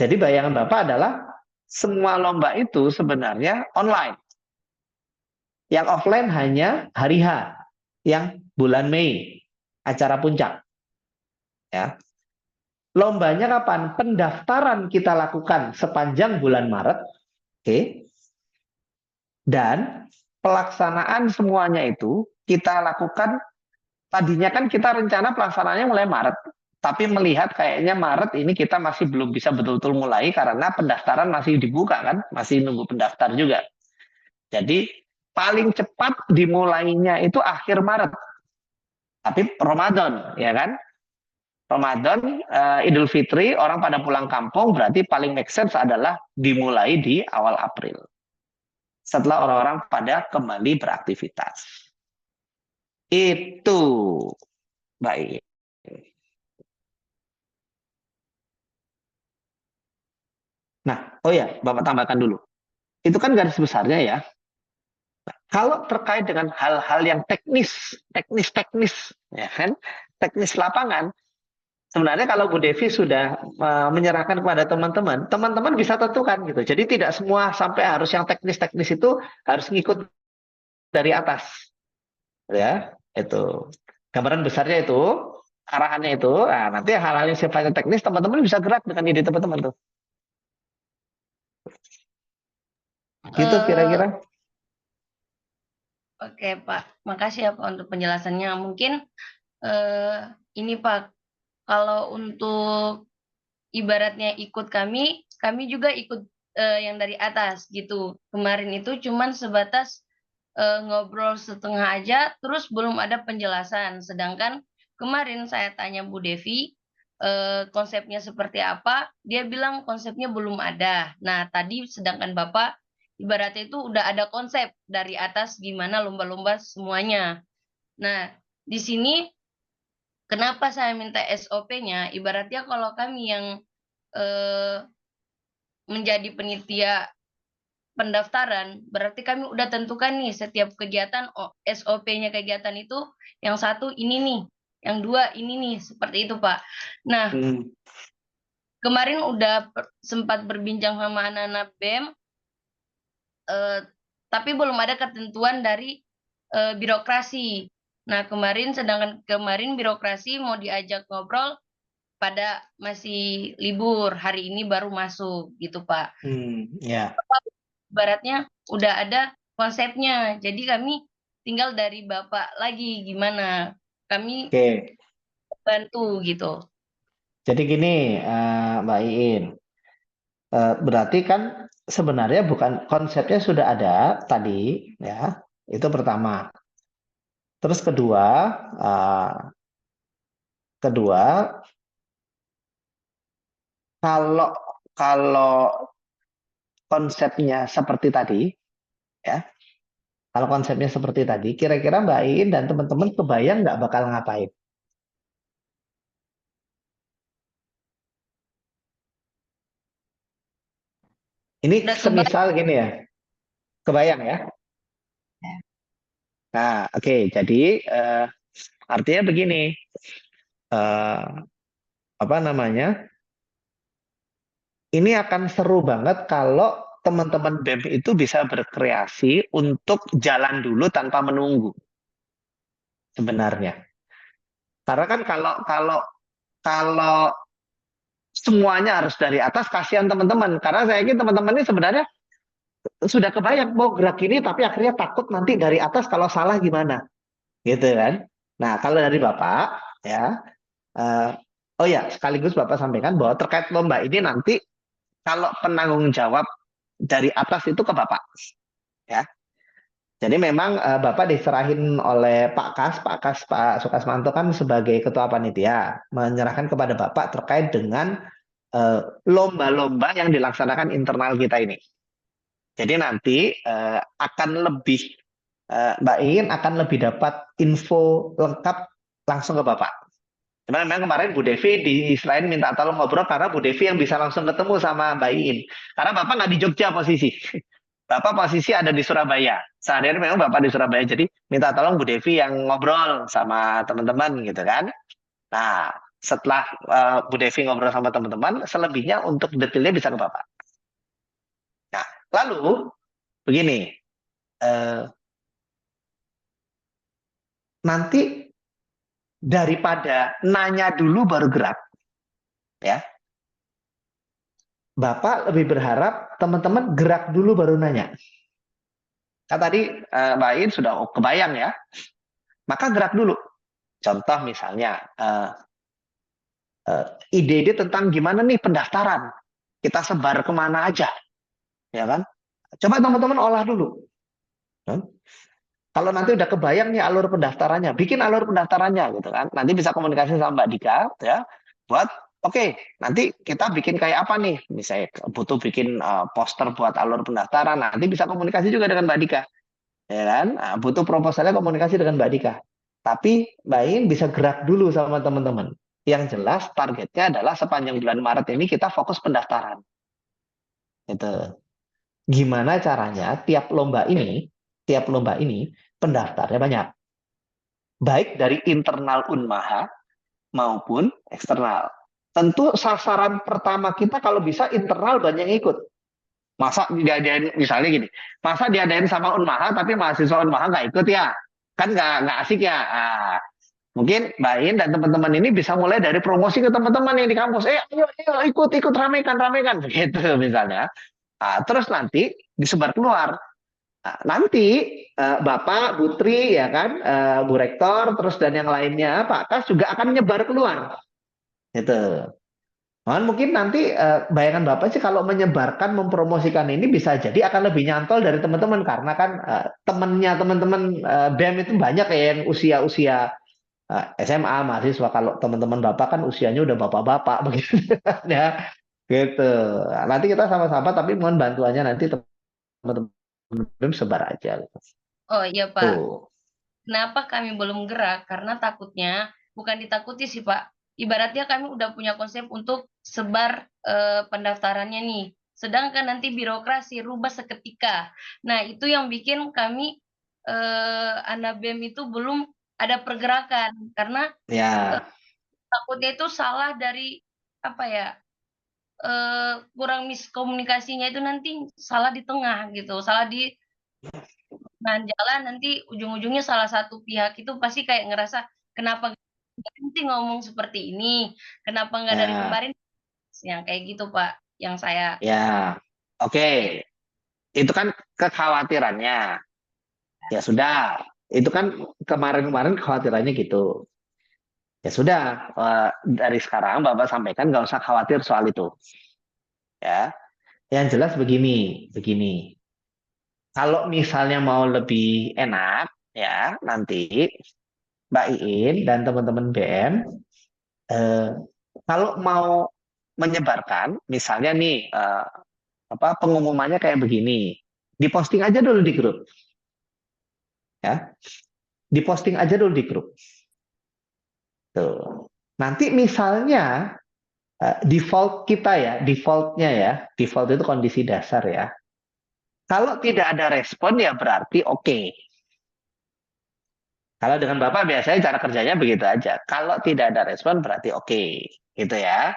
Jadi bayangan Bapak adalah semua lomba itu sebenarnya online. Yang offline hanya hari H, yang bulan Mei, acara puncak. Ya. Lombanya kapan? Pendaftaran kita lakukan sepanjang bulan Maret. Oke. Dan pelaksanaan semuanya itu kita lakukan, tadinya kan kita rencana pelaksanaannya mulai Maret. Tapi melihat kayaknya Maret ini kita masih belum bisa betul-betul mulai karena pendaftaran masih dibuka kan, masih nunggu pendaftar juga. Jadi paling cepat dimulainya itu akhir Maret. Tapi Ramadan, ya kan? Ramadan, Idul Fitri, orang pada pulang kampung, berarti paling make sense adalah dimulai di awal April. Setelah orang-orang pada kembali beraktivitas. Itu, baik. Nah, oh ya, Bapak tambahkan dulu. Itu kan garis besarnya ya. Kalau terkait dengan hal-hal yang teknis, ya kan, teknis lapangan, sebenarnya kalau Bu Devi sudah menyerahkan kepada teman-teman, teman-teman bisa tentukan gitu. Jadi tidak semua sampai harus yang teknis-teknis itu harus ngikut dari atas, ya. Itu gambaran besarnya itu, arahannya itu. Nah, nanti hal-hal yang sifatnya teknis, teman-teman bisa gerak dengan ide teman-teman tuh. Gitu kira-kira. Oke Pak, makasih ya Pak untuk penjelasannya. Mungkin eh, ini Pak, kalau untuk ibaratnya ikut kami juga ikut yang dari atas gitu. Kemarin itu cuman sebatas ngobrol setengah aja, terus belum ada penjelasan. Sedangkan kemarin saya tanya Bu Devi, konsepnya seperti apa, dia bilang konsepnya belum ada. Nah, tadi sedangkan Bapak ibaratnya itu udah ada konsep dari atas gimana lomba-lomba semuanya. Nah, di sini kenapa saya minta SOP-nya? Ibaratnya kalau kami yang eh, menjadi penitia pendaftaran, berarti kami udah tentukan nih setiap kegiatan SOP-nya kegiatan itu yang satu ini nih, yang dua ini nih, seperti itu Pak. Nah, kemarin udah sempat berbincang sama anak-anak BEM, tapi belum ada ketentuan dari birokrasi. Nah, sedangkan kemarin birokrasi mau diajak ngobrol pada masih libur, hari ini baru masuk gitu Pak. Ya. Baratnya udah ada konsepnya, jadi kami tinggal dari Bapak lagi gimana kami Oke. bantu gitu. Jadi gini, Mbak Iin. Berarti kan sebenarnya bukan konsepnya sudah ada tadi, ya. Itu pertama. Terus uh, kedua, kalau kalau konsepnya seperti tadi, ya. Kalau konsepnya seperti tadi, kira-kira Mbak Iin dan teman-teman kebayang nggak bakal ngapain? Ini Udah semisal gini ya, kebayang ya? Nah, oke. Jadi artinya begini, eh, apa namanya? Ini akan seru banget kalau teman-teman BEM itu bisa berkreasi untuk jalan dulu tanpa menunggu sebenarnya. Karena kan kalau kalau kalau semuanya harus dari atas, kasihan teman-teman. Karena saya yakin teman-teman ini sebenarnya sudah kebayang mau gerak ini, tapi akhirnya takut nanti dari atas kalau salah gimana, gitu kan? Nah, kalau dari Bapak, ya, oh ya, sekaligus Bapak sampaikan bahwa terkait lomba ini nanti kalau penanggung jawab dari atas itu ke Bapak, ya. Jadi memang Bapak diserahin oleh Pak Sukasmanto kan sebagai ketua panitia, menyerahkan kepada Bapak terkait dengan lomba-lomba yang dilaksanakan internal kita ini. Jadi nanti akan lebih Mbak Iin akan lebih dapat info lengkap langsung ke Bapak. Cuman memang kemarin Bu Devi selain minta tolong ngobrol karena Bu Devi yang bisa langsung ketemu sama Mbak Iin. Karena Bapak nggak di Jogja posisi. Bapak posisi ada di Surabaya. Sehari-hari memang Bapak di Surabaya. Jadi minta tolong Bu Devi yang ngobrol sama teman-teman gitu kan. Nah, setelah Bu Devi ngobrol sama teman-teman, selebihnya untuk detailnya bisa ke Bapak. Nah, lalu begini, nanti daripada nanya dulu baru gerak, ya, Bapak lebih berharap teman-teman gerak dulu baru nanya. Kan tadi Mbak In sudah kebayang ya, maka gerak dulu. Contoh misalnya, ide-ide tentang gimana nih pendaftaran, kita sebar kemana aja, ya kan? Coba teman-teman olah dulu. Kalau nanti udah kebayang nih alur pendaftarannya, bikin alur pendaftarannya gitu kan. Nanti bisa komunikasi sama Mbak Dika ya, buat oke, nanti kita bikin kayak apa nih? Misalnya butuh bikin poster buat alur pendaftaran, nanti bisa komunikasi juga dengan Mbak Dika. Ya kan? Nah, butuh proposalnya komunikasi dengan Mbak Dika. Tapi Mbak In bisa gerak dulu sama teman-teman. Yang jelas targetnya adalah sepanjang bulan Maret ini kita fokus pendaftaran. Itu. Gimana caranya tiap lomba ini pendaftarnya banyak. Baik dari internal Unmaha maupun eksternal. Tentu sasaran pertama kita kalau bisa internal banyak yang ikut. Masa diadain misalnya gini, masa diadain sama Unmaha tapi mahasiswa Unmaha nggak ikut ya? Kan nggak asik ya. Mungkin Mbak In dan teman-teman ini bisa mulai dari promosi ke teman-teman yang di kampus. Ayo ikut ramekan begitu misalnya. Terus nanti disebar keluar. Nanti Bapak, Bu Tri, ya kan, Bu Rektor, terus dan yang lainnya, Pak Kas juga akan nyebar keluar. Gitu. Mungkin nanti bayangan Bapak sih kalau menyebarkan, mempromosikan ini bisa jadi akan lebih nyantol dari teman-teman karena kan temannya teman-teman BEM itu banyak ya yang usia-usia SMA, mahasiswa. Kalau teman-teman Bapak kan usianya udah bapak-bapak begitu ya. Gitu. Nanti kita sama-sama tapi mohon bantuannya nanti teman-teman BEM sebar aja. Oh iya Pak, Tuh. kenapa kami belum gerak? Karena takutnya, bukan ditakuti sih Pak, ibaratnya kami udah punya konsep untuk sebar pendaftarannya nih, sedangkan nanti birokrasi rubah seketika. Nah itu yang bikin kami anak BEM itu belum ada pergerakan, karena Ya, takutnya itu salah dari apa ya, kurang miskomunikasinya itu nanti salah di tengah gitu, salah di jalan nanti ujung-ujungnya salah satu pihak itu pasti kayak ngerasa, "Kenapa sih ngomong seperti ini? Kenapa nggak dari ya, kemarin?" Yang kayak gitu, Pak, yang saya ya. Oke, itu kan kekhawatirannya. Ya sudah, itu kan kemarin-kemarin kekhawatirannya gitu. Ya sudah, dari sekarang Bapak sampaikan nggak usah khawatir soal itu. Ya, yang jelas begini, begini. Kalau misalnya mau lebih enak, ya nanti Mbak Iin dan teman-teman BM, eh, kalau mau menyebarkan, misalnya nih pengumumannya kayak begini, diposting aja dulu di grup, ya, diposting aja dulu di grup. Tuh. Nanti misalnya default kita ya, default itu kondisi dasar ya. Kalau tidak ada respon ya berarti oke. Kalau dengan Bapak biasanya cara kerjanya begitu aja. Kalau tidak ada respon berarti oke, gitu ya.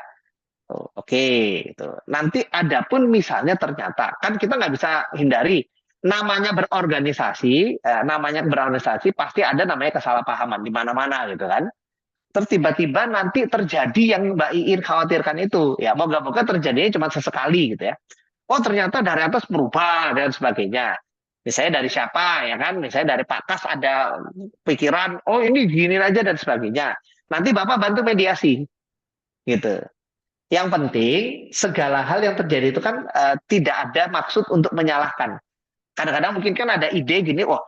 Oke, gitu. Nanti ada pun misalnya ternyata kan kita nggak bisa hindari namanya berorganisasi pasti ada namanya kesalahpahaman di mana-mana gitu kan. Terus tiba-tiba nanti terjadi yang Mbak Iin khawatirkan itu, ya moga-moga terjadinya cuma sesekali gitu ya. Oh ternyata dari atas berubah dan sebagainya. Misalnya dari siapa ya kan, misalnya dari Pak Kas ada pikiran, oh ini gini aja dan sebagainya. Nanti Bapak bantu mediasi gitu. Yang penting segala hal yang terjadi itu kan tidak ada maksud untuk menyalahkan. Kadang-kadang mungkin kan ada ide gini, oh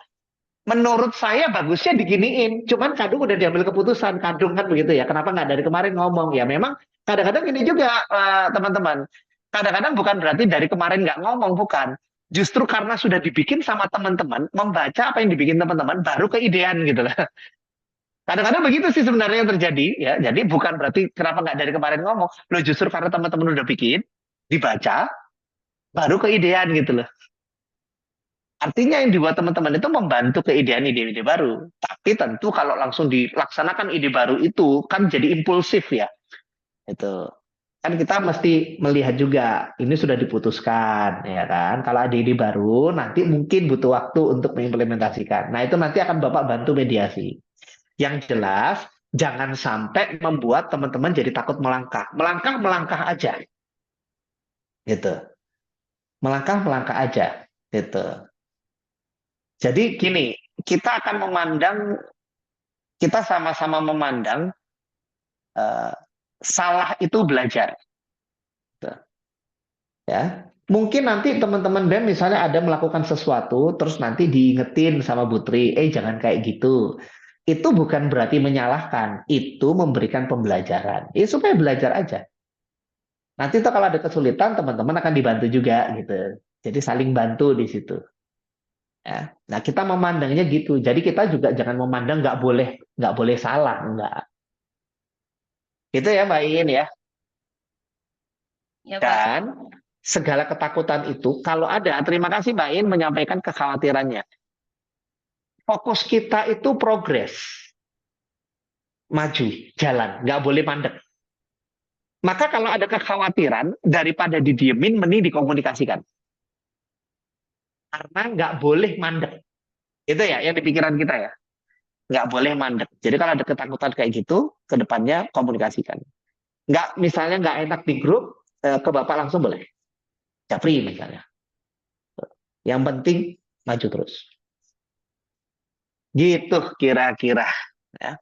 menurut saya bagusnya diginiin, cuman kadung udah diambil keputusan, kadung kan begitu ya. Kenapa nggak dari kemarin ngomong? Ya memang kadang-kadang ini juga teman-teman. Kadang-kadang bukan berarti dari kemarin nggak ngomong, bukan. Justru karena sudah dibikin sama teman-teman, membaca apa yang dibikin teman-teman, baru keidean gitu lah. Kadang-kadang begitu sih sebenarnya yang terjadi ya. Jadi bukan berarti kenapa nggak dari kemarin ngomong. Loh justru karena teman-teman udah bikin, dibaca, baru keidean gitu loh. Artinya yang dibuat teman-teman itu membantu keidean ide-ide baru. Tapi tentu kalau langsung dilaksanakan ide baru itu kan jadi impulsif ya. Itu kan kita mesti melihat juga ini sudah diputuskan ya kan. Kalau ada ide baru nanti mungkin butuh waktu untuk mengimplementasikan. Nah itu nanti akan Bapak bantu mediasi. Yang jelas jangan sampai membuat teman-teman jadi takut melangkah. Melangkah aja gitu. Melangkah aja gitu. Jadi gini, kita akan memandang, kita sama-sama memandang eh, salah itu belajar. Gitu. Ya, mungkin nanti teman-teman BEM misalnya ada melakukan sesuatu, terus nanti diingetin sama Putri, jangan kayak gitu. Itu bukan berarti menyalahkan, itu memberikan pembelajaran. Supaya belajar aja. Nanti tuh kalau ada kesulitan, teman-teman akan dibantu juga gitu. Jadi saling bantu di situ. Ya. Nah kita memandangnya gitu. Jadi kita juga jangan memandang nggak boleh salah, nggak. Itu ya Mbak In ya. Ya, Pak. Dan segala ketakutan itu kalau ada, terima kasih Mbak In menyampaikan kekhawatirannya. Fokus kita itu progres, maju, jalan, nggak boleh mandek. Maka kalau ada kekhawatiran, daripada didiemin, mending dikomunikasikan. Karena nggak boleh mandek. Itu ya yang di pikiran kita ya. Nggak boleh mandek. Jadi kalau ada ketakutan kayak gitu, ke depannya komunikasikan. Nggak, misalnya nggak enak di grup, ke Bapak langsung boleh. Japri misalnya. Yang penting maju terus. Gitu kira-kira. Ya.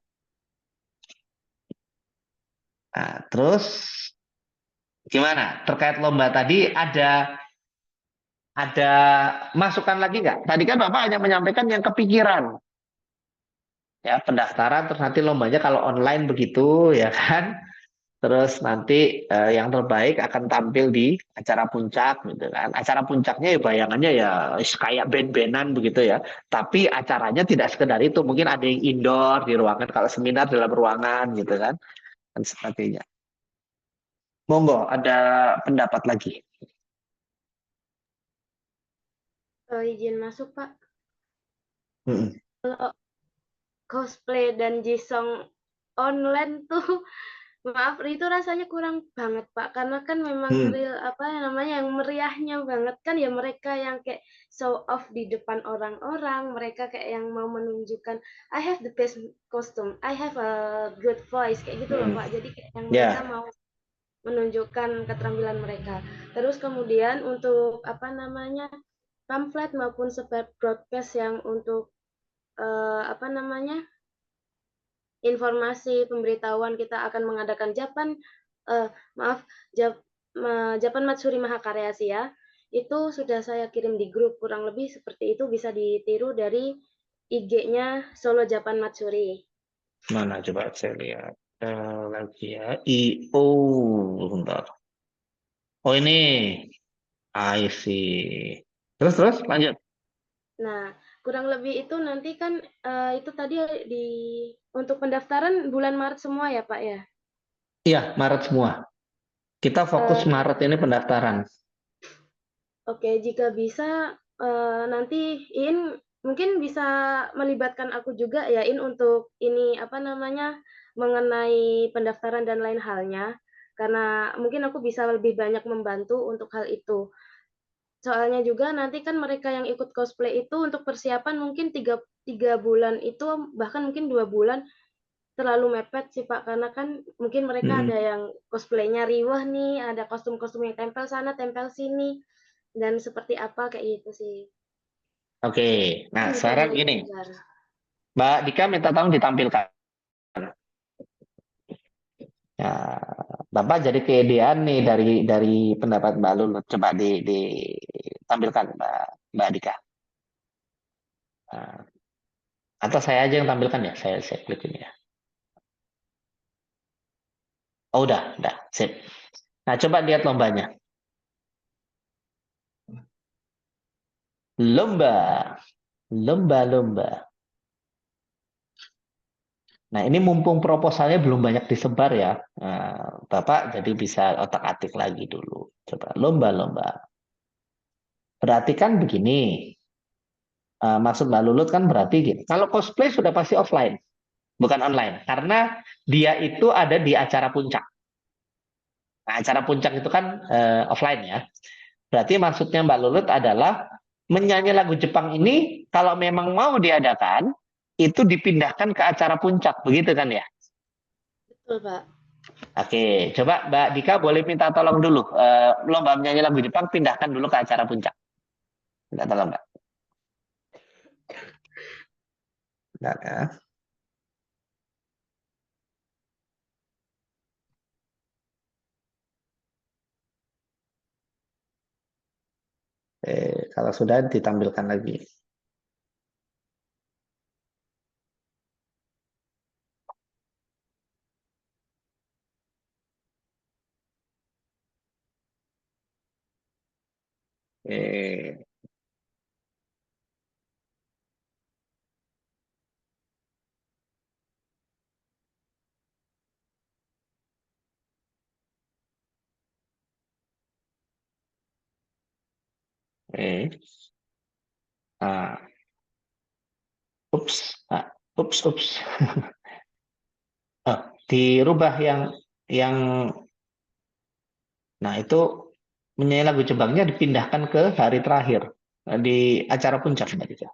Nah, terus gimana? Terkait lomba tadi ada masukan lagi nggak? Tadi kan Bapak hanya menyampaikan yang kepikiran. Ya, pendaftaran terus nanti lombanya kalau online begitu ya kan. Terus nanti yang terbaik akan tampil di acara puncak gitu kan. Acara puncaknya ya bayangannya ya kayak band-bandan begitu ya. Tapi acaranya tidak sekedar itu. Mungkin ada yang indoor di ruangan, kalau seminar dalam ruangan gitu kan. Dan sebagainya. Monggo, ada pendapat lagi. Izin masuk, Pak. Mm-mm. Kalau cosplay dan jisong online tuh maaf itu rasanya kurang banget Pak karena kan memang Hmm. real apa namanya yang meriahnya banget kan ya mereka yang kayak show off di depan orang-orang mereka kayak yang mau menunjukkan I have the best costume I have a good voice kayak gitu loh Hmm. Pak jadi kayak yang mereka Ya. mau menunjukkan keterampilan mereka terus kemudian untuk apa namanya pamflet maupun sebar broadcast yang untuk apa namanya informasi pemberitahuan kita akan mengadakan maaf Japan Matsuri Mahakarya Asia itu sudah saya kirim di grup kurang lebih seperti itu bisa ditiru dari IG-nya Solo Japan Matsuri. Mana coba saya lihat. Lagi ya. Bentar. Oh ini. I see. Terus lanjut. Nah, kurang lebih itu nanti kan itu tadi di untuk pendaftaran bulan Maret semua ya, Pak ya? Iya, Maret semua. Kita fokus Eh, Maret ini pendaftaran. Oke, jika bisa nanti In mungkin bisa melibatkan aku juga ya In untuk ini apa namanya mengenai pendaftaran dan lain halnya karena mungkin aku bisa lebih banyak membantu untuk hal itu. Soalnya juga nanti kan mereka yang ikut cosplay itu untuk persiapan mungkin tiga bulan itu bahkan mungkin 2 bulan terlalu mepet sih Pak karena kan mungkin mereka ada Mm-mm. yang cosplaynya riwah nih, ada kostum-kostum yang tempel sana, tempel sini dan seperti apa kayak gitu sih. Oke. Nah, Mungkin bisa sekarang gini. dikejar. Mbak Dika minta tolong ditampilkan. Ya, Bapak jadi keedian nih dari pendapat Mbak Lulu. Coba ditampilkan Mbak Dika. Nah, atau saya aja yang tampilkan ya. Saya klik ini ya. Oh, udah, sip. Nah, coba lihat lombanya. Lomba, lomba. Nah, ini mumpung proposalnya belum banyak disebar ya. Nah, Bapak jadi bisa otak-atik lagi dulu. Coba lomba. Berarti kan begini. maksud Mbak Lulut kan berarti gini. Kalau cosplay sudah pasti offline, bukan online, karena dia itu ada di acara puncak. Nah, acara puncak itu kan offline ya. Berarti maksudnya Mbak Lulut adalah menyanyi lagu Jepang ini kalau memang mau diadakan itu dipindahkan ke acara puncak, begitu kan ya? Betul, Pak. Oke, coba Mbak Dika boleh minta tolong dulu. Lomba menyanyi lagu Jepang pindahkan dulu ke acara puncak. Minta tolong Mbak. Bentar ya. Kalau sudah ditampilkan lagi. Eh, eh. Ah, ups, ups. Dirubah yang nah itu menyanyi lagu Jepangnya dipindahkan ke hari terakhir di acara puncak Mbak Dika.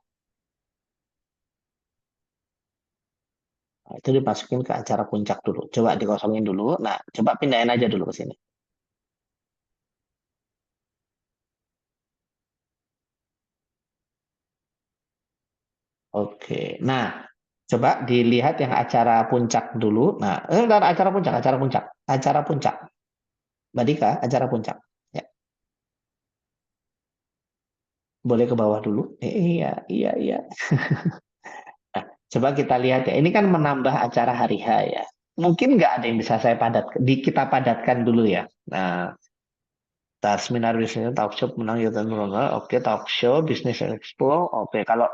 Nah, itu dimasukin ke acara puncak dulu. Coba dikosongin dulu. Nah, coba pindahin aja dulu ke sini. Oke. Nah, coba dilihat yang acara puncak dulu. Nah, dan acara puncak, acara puncak. Mbak Dika, acara puncak. Ya, boleh ke bawah dulu. Iya. Nah, coba kita lihat ya. Ini kan menambah acara hari H ya. Mungkin nggak ada yang bisa saya kita padatkan dulu ya. Nah, seminar bisnis talk show menang Yutan Nurul. Oke, talk show bisnis expo. Oke, kalau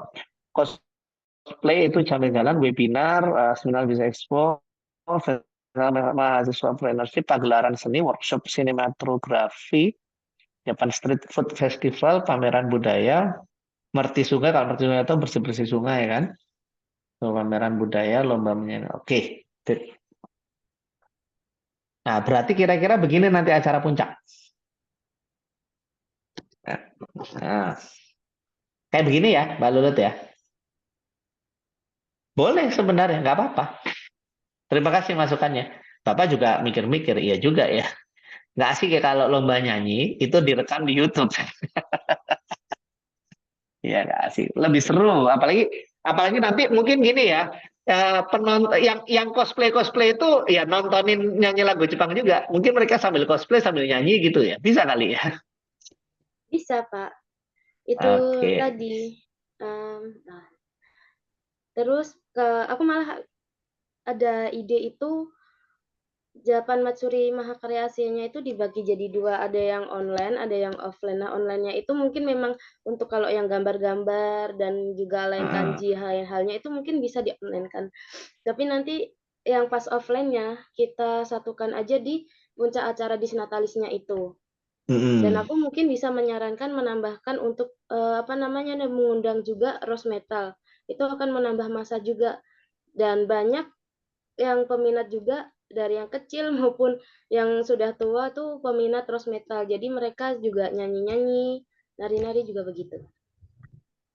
cosplay itu jalan-jalan webinar, seminar bisnis expo, mahasiswa entrepreneurship, pagelaran seni, workshop sinematografi, Japan Street Food Festival, pameran budaya, Merti Sungai. Kalau Merti Sungai itu bersih-bersih sungai kan. So, pameran budaya, lomba menyanyi. Oke. Nah, berarti kira-kira begini nanti acara puncak. Nah, kayak begini ya, Mbak Lulut ya. Boleh sebenarnya, nggak apa-apa. Terima kasih masukannya. Bapak juga mikir-mikir, iya juga ya. Nggak asik ya kalau lomba nyanyi, itu direkam di YouTube. Iya, nggak asik. Lebih seru, apalagi nanti mungkin gini ya, penonton yang cosplay itu ya nontonin nyanyi lagu Jepang juga. Mungkin mereka sambil cosplay sambil nyanyi gitu ya. Bisa kali ya. Bisa, Pak. Itu Oke. tadi. Nah, terus aku malah ada ide itu Japan Matsuri Mahakarya Asianya itu dibagi jadi dua, ada yang online, ada yang offline. Nah, online-nya itu mungkin memang untuk kalau yang gambar-gambar dan juga lain Nah, kanji halnya itu mungkin bisa di-online kan. Tapi nanti yang pas offline-nya kita satukan aja di puncak acara Disnatalisnya itu. Dan aku mungkin bisa menyarankan menambahkan untuk mengundang juga Rose Metal. Itu akan menambah masa juga dan banyak yang peminat juga dari yang kecil maupun yang sudah tua tuh peminat Rose Metal. Jadi mereka juga nyanyi-nyanyi, nari-nari juga begitu.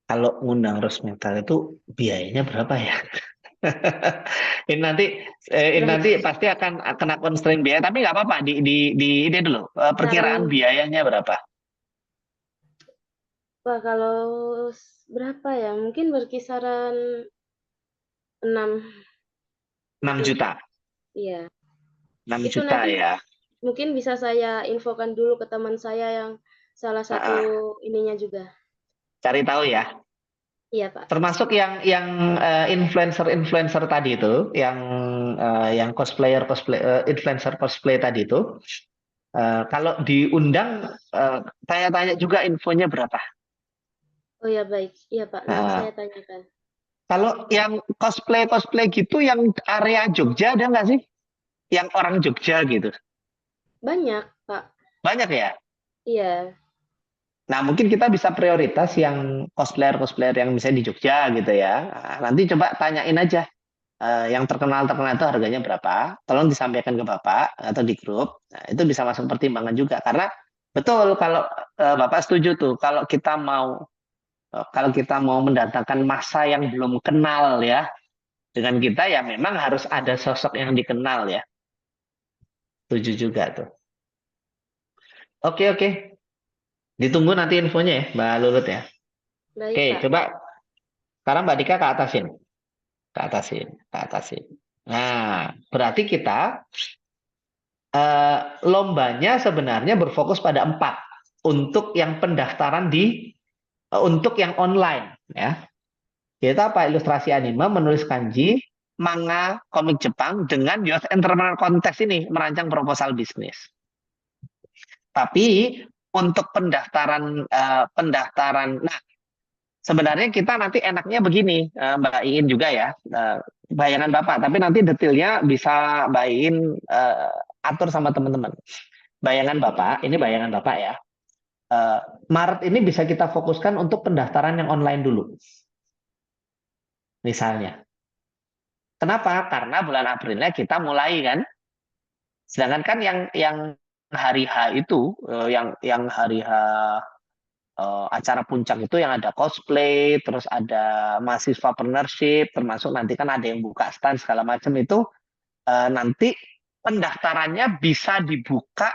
Kalau ngundang Rose Metal itu biayanya berapa ya? Ini nanti Berapa? pasti akan kena constraint biaya, tapi nggak apa-apa. Di ini dulu, perkiraan Saran, biayanya berapa? Pak, kalau berapa ya? Mungkin berkisaran 6 6 mungkin. juta. Iya. 6 Itu juta nanti ya. mungkin bisa saya infokan dulu ke teman saya yang salah satu Ah, ininya juga. cari tahu ya. Iya, Pak. Termasuk yang influencer tadi itu, yang influencer cosplay tadi itu, kalau diundang, tanya-tanya juga infonya berapa. Oh ya, baik. Iya, Pak. Nanti Nah, saya tanyakan. kalau yang cosplay gitu, yang area Jogja ada nggak sih? Yang orang Jogja gitu. Banyak, Pak. Banyak ya? Iya. Nah, mungkin kita bisa prioritas yang cosplayer-cosplayer yang misalnya di Jogja gitu ya. Nah, nanti coba tanyain aja yang terkenal-terkenal itu harganya berapa. Tolong disampaikan ke Bapak atau di grup. Nah, itu bisa masuk pertimbangan juga karena betul kalau Bapak setuju tuh kalau kita mau mendatangkan massa yang belum kenal ya dengan kita ya memang harus ada sosok yang dikenal ya. Setuju juga tuh. Oke, oke. Ditunggu nanti infonya ya, Mbak Lulut ya. Baik, Oke, Pak. coba sekarang Mbak Dika ke atasin. Ke atasin, ke atasin. Nah, berarti kita lombanya sebenarnya berfokus pada 4 untuk yang pendaftaran untuk yang online ya. Kita apa ilustrasi anime, menulis kanji, manga, komik Jepang dengan Youth Entrepreneur Contest ini merancang proposal bisnis. Tapi untuk pendaftaran, nah sebenarnya kita nanti enaknya begini, Mbak Iin juga ya, bayangan Bapak. Tapi nanti detailnya bisa Mbak Iin atur sama teman-teman. Ini bayangan Bapak ya. Maret ini bisa kita fokuskan untuk pendaftaran yang online dulu. Misalnya. Kenapa? Karena bulan Aprilnya kita mulai kan. Sedangkan kan yang hari H itu, yang hari H acara puncak itu yang ada cosplay, terus ada mahasiswa partnership, termasuk nanti kan ada yang buka stand segala macam itu nanti pendaftarannya bisa dibuka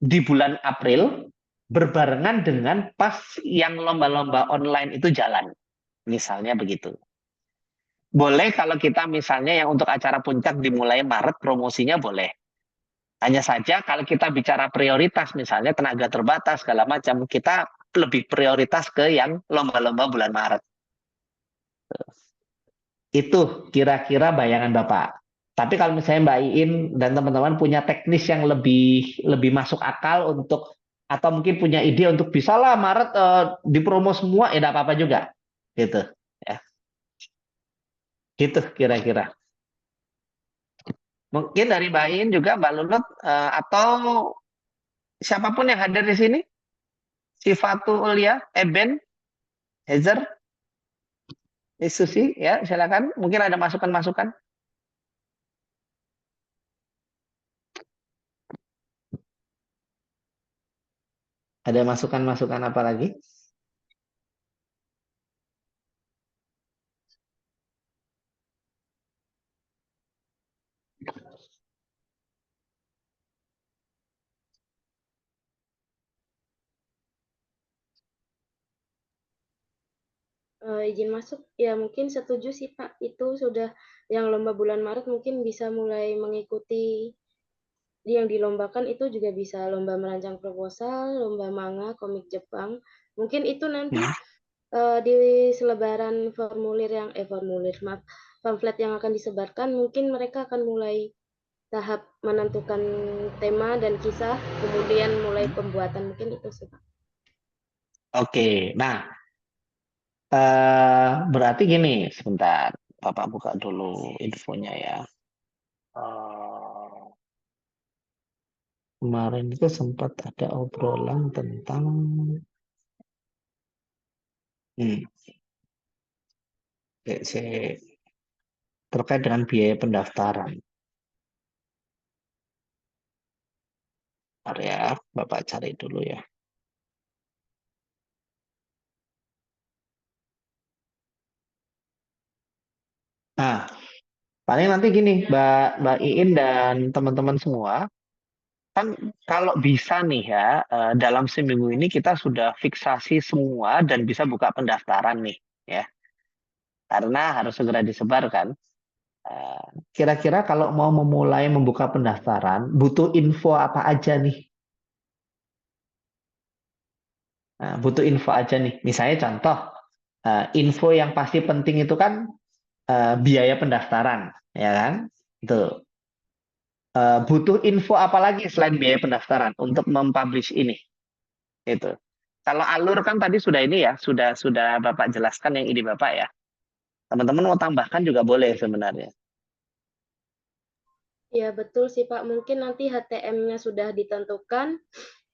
di bulan April berbarengan dengan pas yang lomba-lomba online itu jalan. Misalnya begitu. Boleh kalau kita misalnya yang untuk acara puncak dimulai Maret, promosinya boleh. Hanya saja kalau kita bicara prioritas, misalnya tenaga terbatas, segala macam, kita lebih prioritas ke yang lomba-lomba bulan Maret. Itu kira-kira bayangan Bapak. Tapi kalau misalnya Mbak Iin dan teman-teman punya teknis yang lebih masuk akal untuk atau mungkin punya ide untuk bisa lah Maret dipromo semua, ya tidak apa-apa juga. Gitu. Ya. Gitu kira-kira. Mungkin dari Mbak Iin juga Mbak Lulut atau siapapun yang hadir di sini, Sifatul Ulia, Eben, Hezer, Susi, ya silakan. Mungkin ada masukan-masukan. Ada masukan-masukan apa lagi? Izin masuk, ya mungkin setuju sih Pak, itu sudah yang lomba bulan Maret mungkin bisa mulai mengikuti yang dilombakan itu juga bisa lomba merancang proposal, lomba manga, komik Jepang. Mungkin itu nanti Ya. Di selebaran maaf, pamflet yang akan disebarkan mungkin mereka akan mulai tahap menentukan tema dan kisah, kemudian mulai pembuatan, mungkin itu sih Pak. Oke, nah berarti gini, sebentar, Bapak buka dulu infonya ya. Kemarin itu sempat ada obrolan tentang terkait dengan biaya pendaftaran. Bentar ya, Bapak cari dulu ya. Nah, paling nanti gini, Mbak Iin dan teman-teman semua, kan kalau bisa nih ya, dalam seminggu ini kita sudah fiksasi semua dan bisa buka pendaftaran nih, ya. Karena harus segera disebarkan. Kira-kira kalau mau memulai membuka pendaftaran, butuh info apa aja nih? Nah, butuh info aja nih. Misalnya contoh, info yang pasti penting itu kan biaya pendaftaran, ya kan? Itu. Butuh info apa lagi selain biaya pendaftaran untuk mempublish ini? Itu. Kalau alur kan tadi sudah ini ya, sudah Bapak jelaskan yang ide Bapak ya. Teman-teman mau tambahkan juga boleh sebenarnya. Ya betul sih Pak, mungkin nanti HTM-nya sudah ditentukan,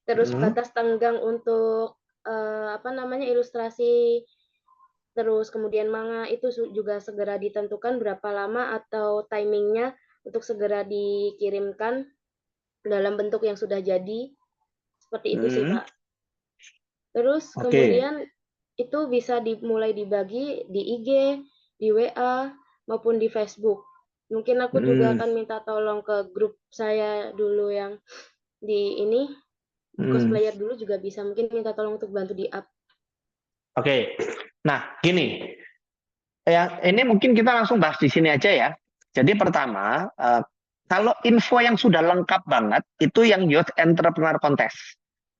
terus Hmm. batas tenggang untuk apa namanya ilustrasi, terus kemudian manga itu juga segera ditentukan berapa lama atau timingnya untuk segera dikirimkan dalam bentuk yang sudah jadi, seperti itu sih Hmm. Pak. Terus Oke. kemudian itu bisa dimulai dibagi di IG, di WA, maupun di Facebook. Mungkin aku juga Hmm. akan minta tolong ke grup saya dulu yang di ini, di Hmm. cosplayer dulu juga bisa, mungkin minta tolong untuk bantu di-up. Oke. Nah, gini. Ya, ini mungkin kita langsung bahas di sini aja ya. Jadi pertama, kalau info yang sudah lengkap banget itu yang Youth Entrepreneur Contest.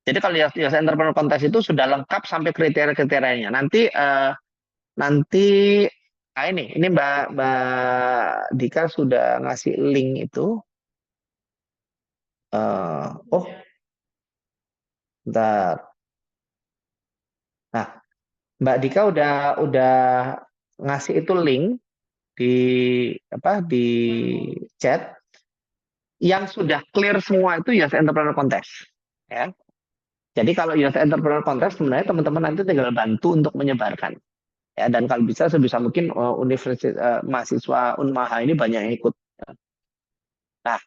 Jadi kalau Youth Entrepreneur Contest itu sudah lengkap sampai kriteria-kriterianya. Nanti ini Mbak Dika sudah ngasih link itu. Oh, bentar. Nah, Mbak Dika udah ngasih itu link di di chat yang sudah clear semua itu Youth Entrepreneur Contest. Ya. Jadi kalau Youth Entrepreneur Contest sebenarnya teman-teman nanti tinggal bantu untuk menyebarkan. Ya, dan kalau bisa sebisa mungkin universitas mahasiswa Unmaha ini banyak yang ikut. Nah,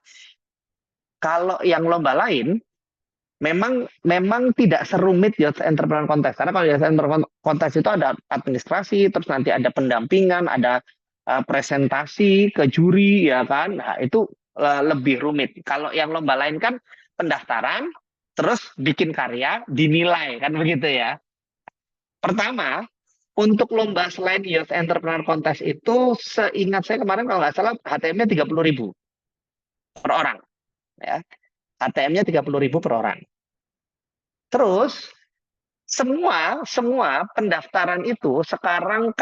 kalau yang lomba lain memang tidak serumit Youth Entrepreneur Contest. Karena kalau Youth Entrepreneur Contest itu ada administrasi, terus nanti ada pendampingan, ada presentasi ke juri, ya kan? Nah, itu lebih rumit. Kalau yang lomba lain kan pendaftaran, terus bikin karya, dinilai, kan begitu ya. Pertama, untuk lomba selain Youth Entrepreneur Contest itu, seingat saya kemarin kalau nggak salah, HTM-nya 30.000 per orang. Ya. HTM-nya 30.000 per orang. Terus, semua pendaftaran itu sekarang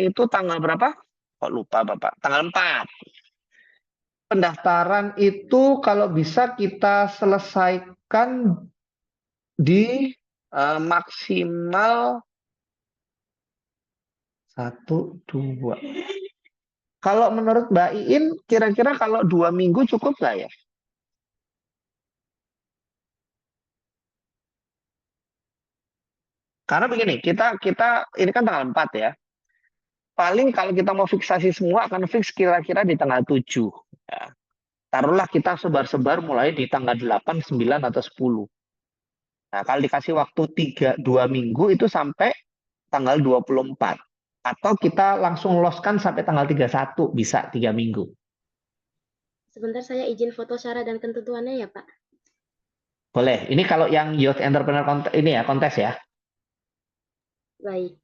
itu tanggal berapa? Kok lupa Bapak? Tanggal 4. Pendaftaran itu kalau bisa kita selesaikan di maksimal 1, 2. Kalau menurut Mbak Iin, kira-kira kalau 2 minggu cukup nggak ya? Karena begini, kita ini kan tanggal 4 ya. Paling kalau kita mau fiksasi semua akan fix kira-kira di tanggal 7. Ya. Taruhlah kita sebar-sebar mulai di tanggal 8, 9, atau 10. Nah, kalau dikasih waktu 2 minggu itu sampai tanggal 24. Atau kita langsung loskan sampai tanggal 31, bisa 3 minggu. Sebentar saya izin foto syarat dan ketentuannya ya Pak. Boleh. Ini kalau yang Youth Entrepreneur ini ya, kontes ya. Baik.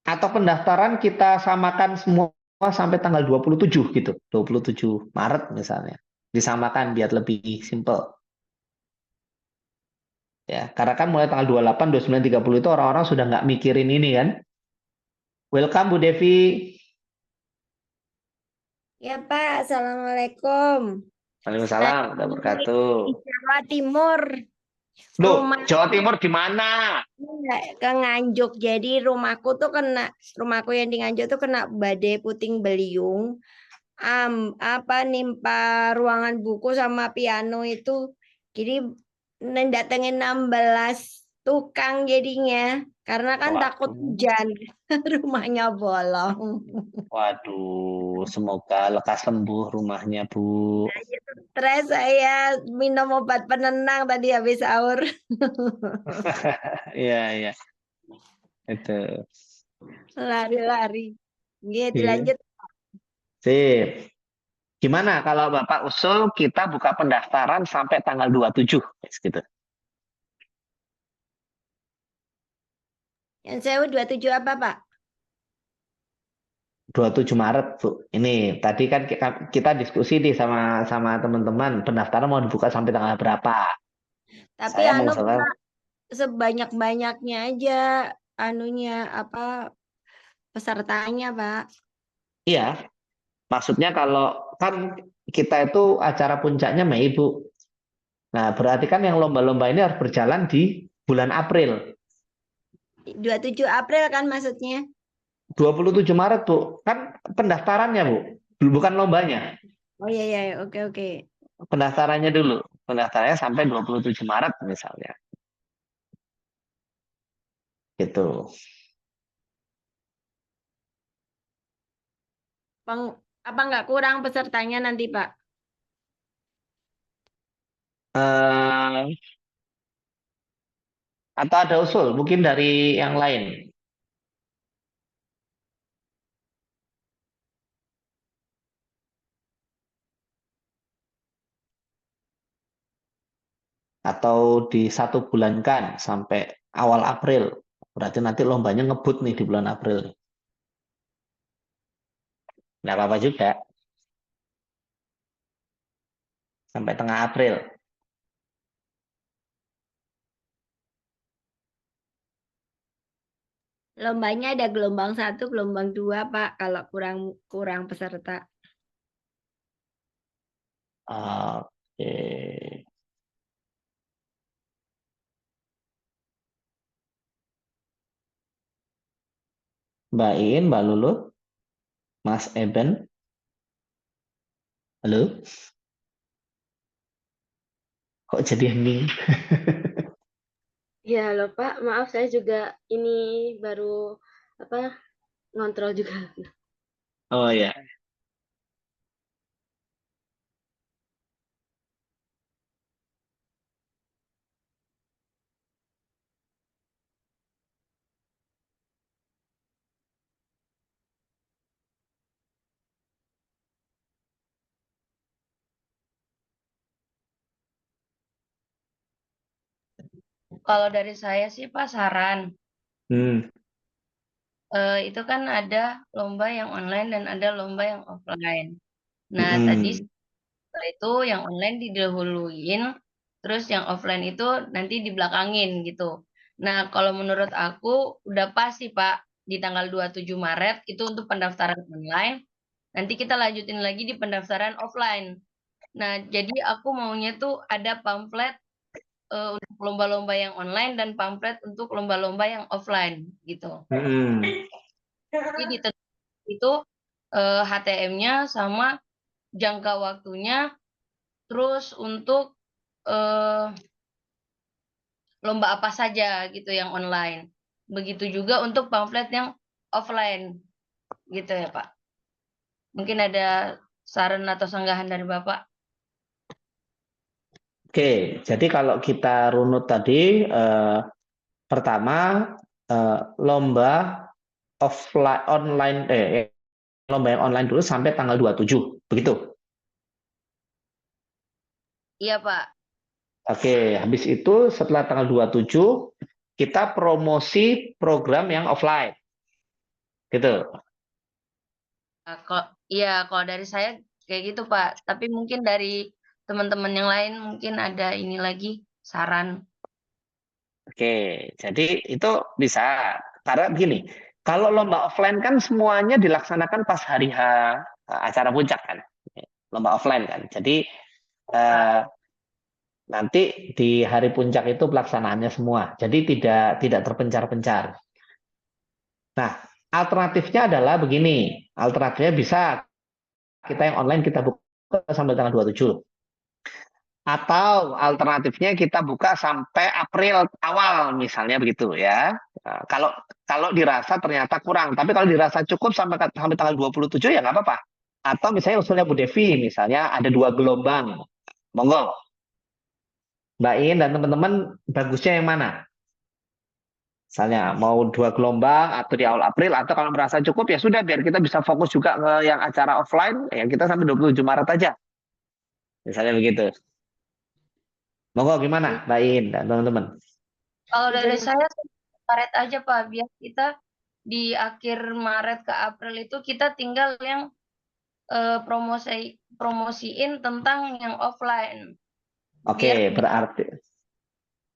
Atau pendaftaran kita samakan semua sampai tanggal 27 gitu. 27 Maret misalnya. Disamakan biar lebih simple. Ya, karena kan mulai tanggal 28, 29, 30 itu orang-orang sudah nggak mikirin ini kan. Welcome Bu Devi. Ya Pak, Assalamualaikum. Saya Waalaikumsalam warahmatullahi di wabarakatuh. Jawa Timur, Loh, rumah Jawa Timur di mana? ke Nganjuk. Jadi rumahku yang di Nganjuk tuh kena badai puting beliung. Nimpa ruangan buku sama piano itu. Jadi datengin 16 tukang jadinya. Karena kan takut Waduh. hujan, rumahnya bolong. Waduh, semoga lekas sembuh rumahnya, Bu. Stres saya minum obat penenang tadi habis sahur. Iya, iya. Itu. Lari-lari. Gitu, Iya. lanjut. Sip. Gimana kalau Bapak usul kita buka pendaftaran sampai tanggal 27, gitu. Yang saya 27 apa, Pak? 27 Maret, Bu. Ini tadi kan kita diskusi nih sama teman-teman, pendaftaran mau dibuka sampai tanggal berapa. Tapi Saya mengusulkan Pak, sebanyak-banyaknya aja pesertanya, Pak. iya. Maksudnya kalau kan kita itu acara puncaknya Mei, Bu. Nah, berarti kan yang lomba-lomba ini harus berjalan di bulan April. 27 April kan maksudnya? 27 Maret, Bu. Kan pendaftarannya, Bu. Bukan lombanya. Oh iya iya, oke oke. Pendaftarannya dulu. Pendaftarannya sampai 27 Maret misalnya. Gitu. Apa nggak kurang pesertanya nanti, Pak? Eh, atau ada usul mungkin dari yang lain. Atau di 1 bulankan sampai awal April. Berarti nanti lombanya ngebut nih di bulan April. Nggak apa-apa juga. Sampai tengah April. Lombanya ada gelombang 1, gelombang 2, Pak, kalau kurang kurang peserta. Oke. Mbak Iin, Mbak Lulu, Mas Eben. Halo? Kok jadi hening? Ya, loh Pak, maaf saya juga ini baru apa ngontrol juga. Oh ya. Kalau dari saya sih Pak saran, Hmm. itu kan ada lomba yang online dan ada lomba yang offline. Nah, tadi Mm-mm. setelah itu yang online didahuluin, terus yang offline itu nanti dibelakangin gitu. Nah, kalau menurut aku udah pasti Pak di tanggal 27 Maret itu untuk pendaftaran online. Nanti kita lanjutin lagi di pendaftaran offline. Nah, jadi aku maunya tuh ada pamflet untuk lomba-lomba yang online dan pamflet untuk lomba-lomba yang offline gitu. Mm-mm. Jadi ditentukan itu HTM-nya sama jangka waktunya, terus untuk eh, lomba apa saja gitu yang online. Begitu juga untuk pamflet yang offline gitu ya Pak. Mungkin ada saran atau sanggahan dari Bapak? Oke, jadi kalau kita runut tadi, pertama lomba offline online lomba yang online dulu sampai tanggal 27, begitu. Iya Pak. Oke, habis itu setelah tanggal 27 kita promosi program yang offline. Gitu. Kalau dari saya kayak gitu Pak. Tapi mungkin dari teman-teman yang lain mungkin ada ini lagi saran. Oke, jadi itu bisa. Karena begini, kalau lomba offline kan semuanya dilaksanakan pas hari H acara puncak kan. Lomba offline kan. Jadi eh, nanti di hari puncak itu pelaksanaannya semua. Jadi tidak terpencar-pencar. Nah, alternatifnya adalah begini. Alternatifnya bisa kita yang online kita buka sampai tanggal 27. Atau alternatifnya kita buka sampai April awal misalnya begitu ya. Nah, kalau dirasa ternyata kurang, tapi kalau dirasa cukup sampai tanggal 27 ya nggak apa-apa. Atau misalnya usulnya Bu Devi, misalnya ada 2 gelombang. Monggo, Mbak In dan teman-teman bagusnya yang mana? Misalnya mau 2 gelombang atau di awal April, atau kalau merasa cukup ya sudah biar kita bisa fokus juga ke yang acara offline, ya kita sampai 27 Maret aja. Misalnya begitu. Monggo gimana Mbak In dan teman-teman? Kalau dari Izin saya Maret aja Pak, biar kita di akhir Maret ke April itu kita tinggal yang promosiin tentang yang offline, Oke, biar berarti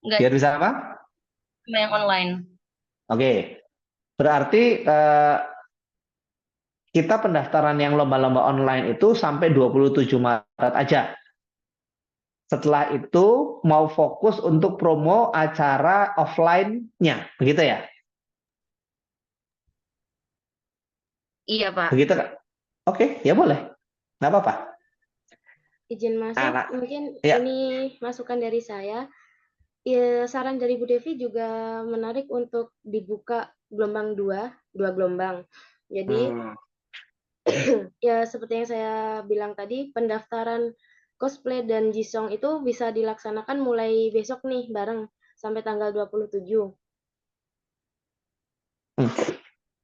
nggak biar bisa apa? cuma yang online. Oke, berarti kita pendaftaran yang lomba-lomba online itu sampai 27 Maret aja. Setelah itu mau fokus untuk promo acara offline-nya, begitu ya? Iya, Pak. Begitu Kak? Oke, ya boleh. Nggak apa-apa. Izin masuk, Nah, mungkin ya. ini masukan dari saya. Ya, saran dari Bu Devi juga menarik untuk dibuka gelombang dua gelombang. Jadi, ya seperti yang saya bilang tadi, pendaftaran cosplay dan Jisong itu bisa dilaksanakan mulai besok nih bareng sampai tanggal 27.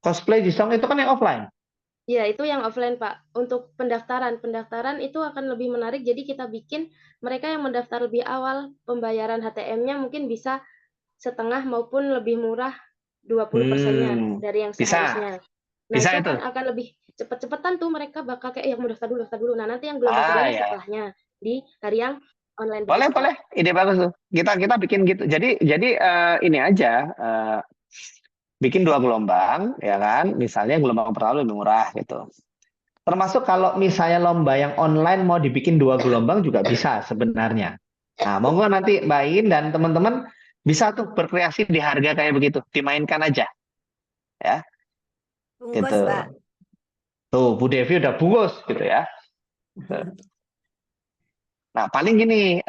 Cosplay Jisong itu kan yang offline. Ya, itu yang offline, Pak. Untuk pendaftaran itu akan lebih menarik. Jadi kita bikin mereka yang mendaftar lebih awal, pembayaran HTM-nya mungkin bisa setengah maupun lebih murah 20%-nya dari yang Bisa, seharusnya. Nah, bisa itu itu. kan akan lebih cepet-cepetan tuh mereka bakal kayak yang mau daftar dulu. Nah, nanti yang gelombang keduanya Ya. setelahnya di hari yang online Boleh, begitu, Pak. boleh. Ide bagus tuh. Kita bikin gitu. Jadi ini aja bikin 2 gelombang, ya kan? Misalnya gelombang pertama lebih murah gitu. Termasuk kalau misalnya lomba yang online mau dibikin 2 gelombang juga bisa sebenarnya. Nah, monggo nanti Mbak In dan teman-teman bisa tuh berkreasi di harga kayak begitu, dimainkan aja, ya. Bungkus, Gitu. Pak. Tuh, Bu Devi udah bungkus gitu ya. Nah, paling gini,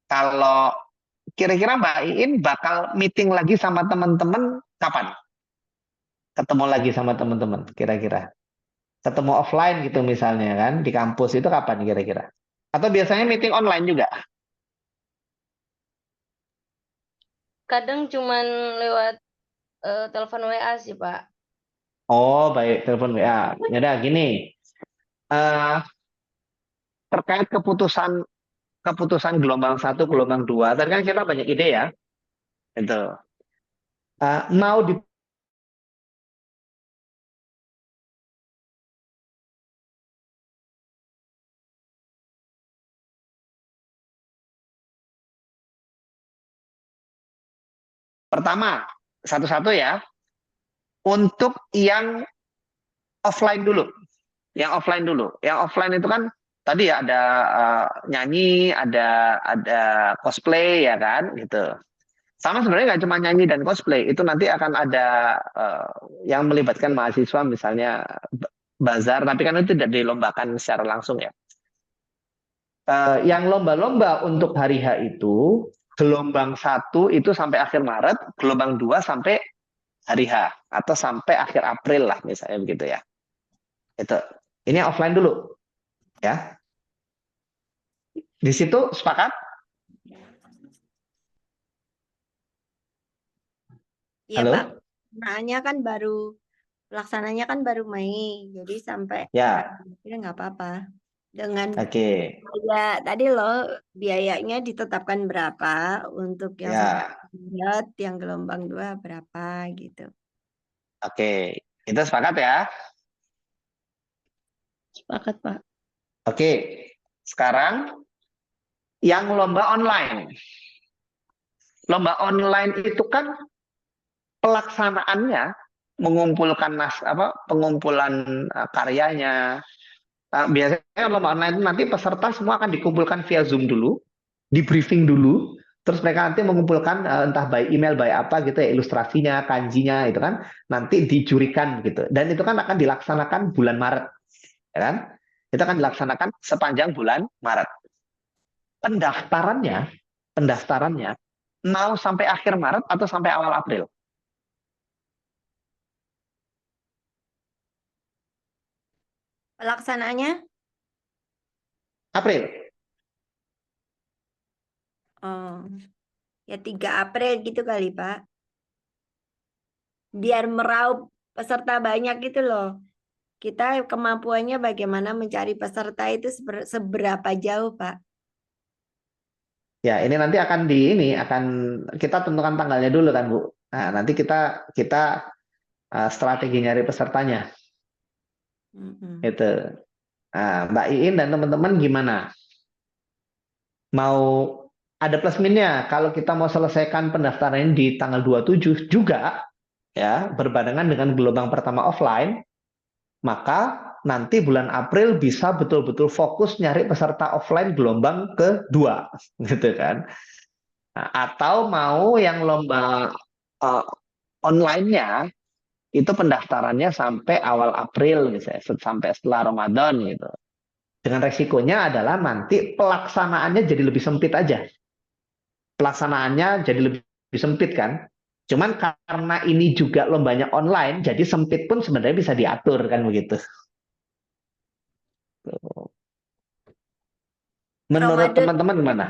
kalau kira-kira Mbak In bakal meeting lagi sama teman-teman kapan? Ketemu lagi sama teman-teman, kira-kira. Ketemu offline gitu misalnya kan, di kampus itu kapan kira-kira? Atau biasanya meeting online juga? Kadang cuman lewat telepon WA sih, Pak. Oh, baik, telepon WA. Ya udah gini, eh, terkait keputusan gelombang 1, gelombang 2, tadi kan kita banyak ide ya. Itu. Mau di pertama, satu-satu ya, untuk yang offline dulu. Yang offline dulu. Yang offline itu kan tadi ya ada nyanyi, ada cosplay ya kan, gitu. Sama sebenarnya nggak cuma nyanyi dan cosplay, itu nanti akan ada yang melibatkan mahasiswa misalnya bazar, tapi kan itu tidak dilombakan secara langsung ya. Yang lomba-lomba untuk hari H itu, gelombang 1 itu sampai akhir Maret, gelombang 2 sampai hari H, atau sampai akhir April lah misalnya begitu ya. Itu. Ini offline dulu ya. Di situ sepakat? Iya, Halo? Pak. Pelaksananya kan baru Mei, jadi sampai Ya, kira nggak apa-apa. Dengan oke. biaya tadi loh, biayanya ditetapkan berapa untuk yang satu Ya, bulan, yang gelombang 2 berapa gitu. oke. Itu sepakat ya? Sepakat, Pak. Oke. Sekarang yang lomba online. Lomba online itu kan pelaksanaannya mengumpulkan pengumpulan karyanya. Biasanya lomba online itu nanti peserta semua akan dikumpulkan via Zoom dulu, di briefing dulu, terus mereka nanti mengumpulkan entah by email, by apa gitu ya, ilustrasinya, kanjinya itu kan nanti dijurikan gitu. Dan itu kan akan dilaksanakan bulan Maret, ya kan? Itu akan dilaksanakan sepanjang bulan Maret. Pendaftarannya mau sampai akhir Maret atau sampai awal April? Pelaksanaannya April. ya 3 April gitu kali, Pak. Biar meraup peserta banyak gitu loh. Kita kemampuannya bagaimana mencari peserta itu seberapa jauh, Pak? Ya, ini nanti akan kita tentukan tanggalnya dulu kan, Bu. Nah, nanti kita strategi nyari pesertanya. Itu. Nah, Mbak Iin dan teman-teman gimana? Mau ada plus minusnya kalau kita mau selesaikan pendaftaran di tanggal 27 juga ya, berbarengan dengan gelombang pertama offline, maka nanti bulan April bisa betul-betul fokus nyari peserta offline gelombang kedua, gitu kan? Nah, atau mau yang lomba online-nya itu pendaftarannya sampai awal April misalnya, sampai setelah Ramadan gitu. Dengan resikonya adalah nanti pelaksanaannya jadi lebih sempit aja. Pelaksanaannya jadi lebih sempit kan. Cuman karena ini juga lombanya online, jadi sempit pun sebenarnya bisa diatur kan begitu. Menurut Ramadan, teman-teman gimana?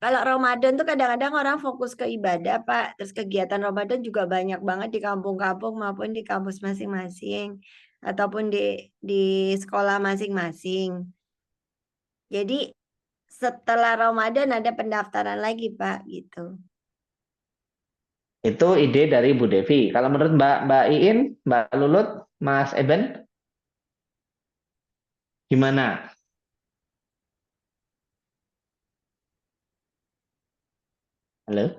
kalau Ramadan tuh kadang-kadang orang fokus ke ibadah, Pak. Terus kegiatan Ramadan juga banyak banget di kampung-kampung maupun di kampus masing-masing ataupun di sekolah masing-masing. Jadi setelah Ramadan ada pendaftaran lagi, Pak, gitu. Itu ide dari Bu Devi. Kalau menurut Mbak Iin, Mbak Lulut, Mas Eben, gimana? Halo?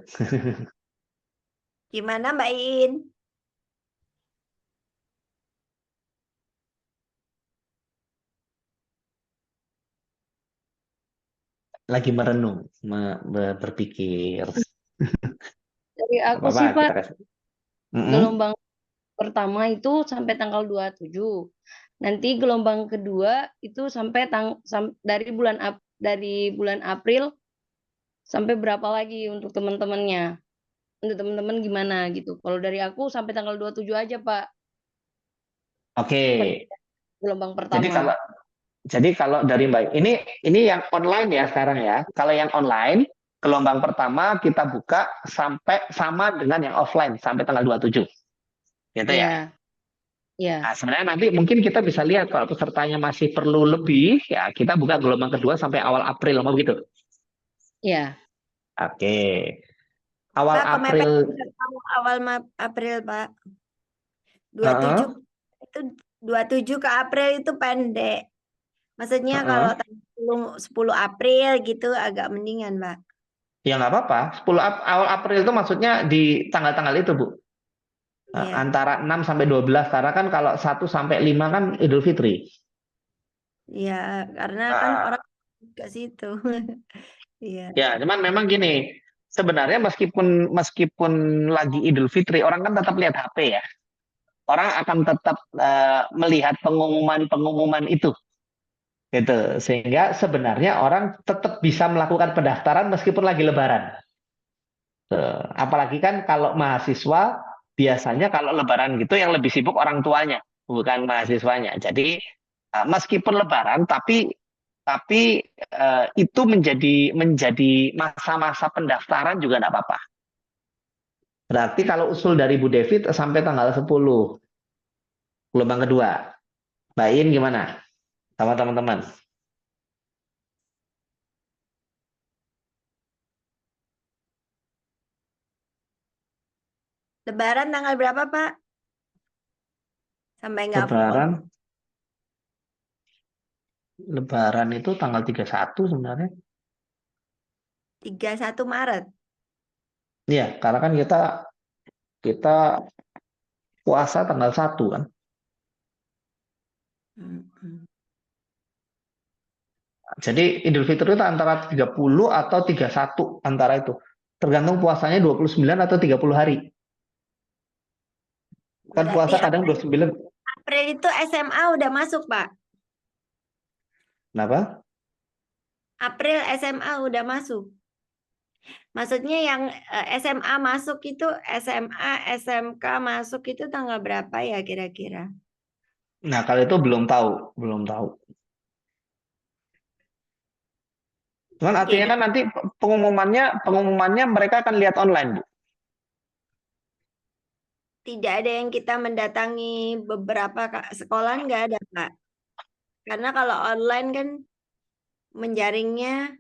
Gimana Mbak Iin? Lagi merenung, berpikir. Dari aku Apa-apa, sih kita Pak, kasih. Mm-mm. gelombang pertama itu sampai tanggal 27. Nanti gelombang kedua itu sampai dari bulan April sampai berapa lagi untuk teman-temannya. Untuk teman-teman gimana gitu. Kalau dari aku sampai tanggal 27 aja, Pak. Oke. Gelombang Jadi pertama. kalau dari Mbak, ini yang online ya sekarang ya. Kalau yang online, gelombang pertama kita buka sampai sama dengan yang offline sampai tanggal 27. Gitu ya. Iya. Iya. Nah, sebenarnya nanti mungkin kita bisa lihat kalau pesertanya masih perlu lebih, ya kita buka gelombang kedua sampai awal April, mau begitu. Iya. Oke. Awal Pak, April. awal April, Pak. 27 Heeh, itu 27 ke April itu pendek. Maksudnya kalau heeh. tanggal 10 April gitu agak mendingan, Pak. Ya nggak apa-apa. 10 awal April itu maksudnya di tanggal-tanggal itu, Bu. Iya. Antara 6 sampai 12 karena kan kalau 1 sampai 5 kan Idul Fitri. Iya, karena kan Nah, orang ke situ. Iya. ya, cuman memang gini, sebenarnya meskipun lagi Idul Fitri, orang kan tetap lihat HP ya. Orang akan tetap melihat pengumuman-pengumuman itu, gitu. Sehingga sebenarnya orang tetap bisa melakukan pendaftaran meskipun lagi Lebaran. Apalagi kan kalau mahasiswa biasanya kalau Lebaran gitu yang lebih sibuk orang tuanya, bukan mahasiswanya. Jadi meskipun Lebaran, tapi itu menjadi masa-masa pendaftaran juga tidak apa-apa. Berarti kalau usul dari Bu Devi sampai tanggal 10 gelombang kedua. Mbak In gimana? Sama teman-teman. Lebaran tanggal berapa, Pak? Sampai nggak full. Lebaran Lebaran itu tanggal 31 sebenarnya. 31 Maret. Iya, karena kan kita puasa tanggal 1 kan. Mm-mm. Jadi Idul Fitri itu antara 30 atau 31 antara itu. Tergantung puasanya 29 atau 30 hari. Kan Berarti puasa kadang 29. April itu SMA udah masuk, Pak. Kenapa? April SMA udah masuk. Maksudnya yang SMA masuk itu SMA, SMK masuk itu tanggal berapa ya kira-kira? Nah, kalau itu belum tahu. Cuman artinya Oke, kan nanti pengumumannya mereka akan lihat online, Bu. tidak ada yang kita mendatangi beberapa sekolah nggak ada, Pak. Karena kalau online kan menjaringnya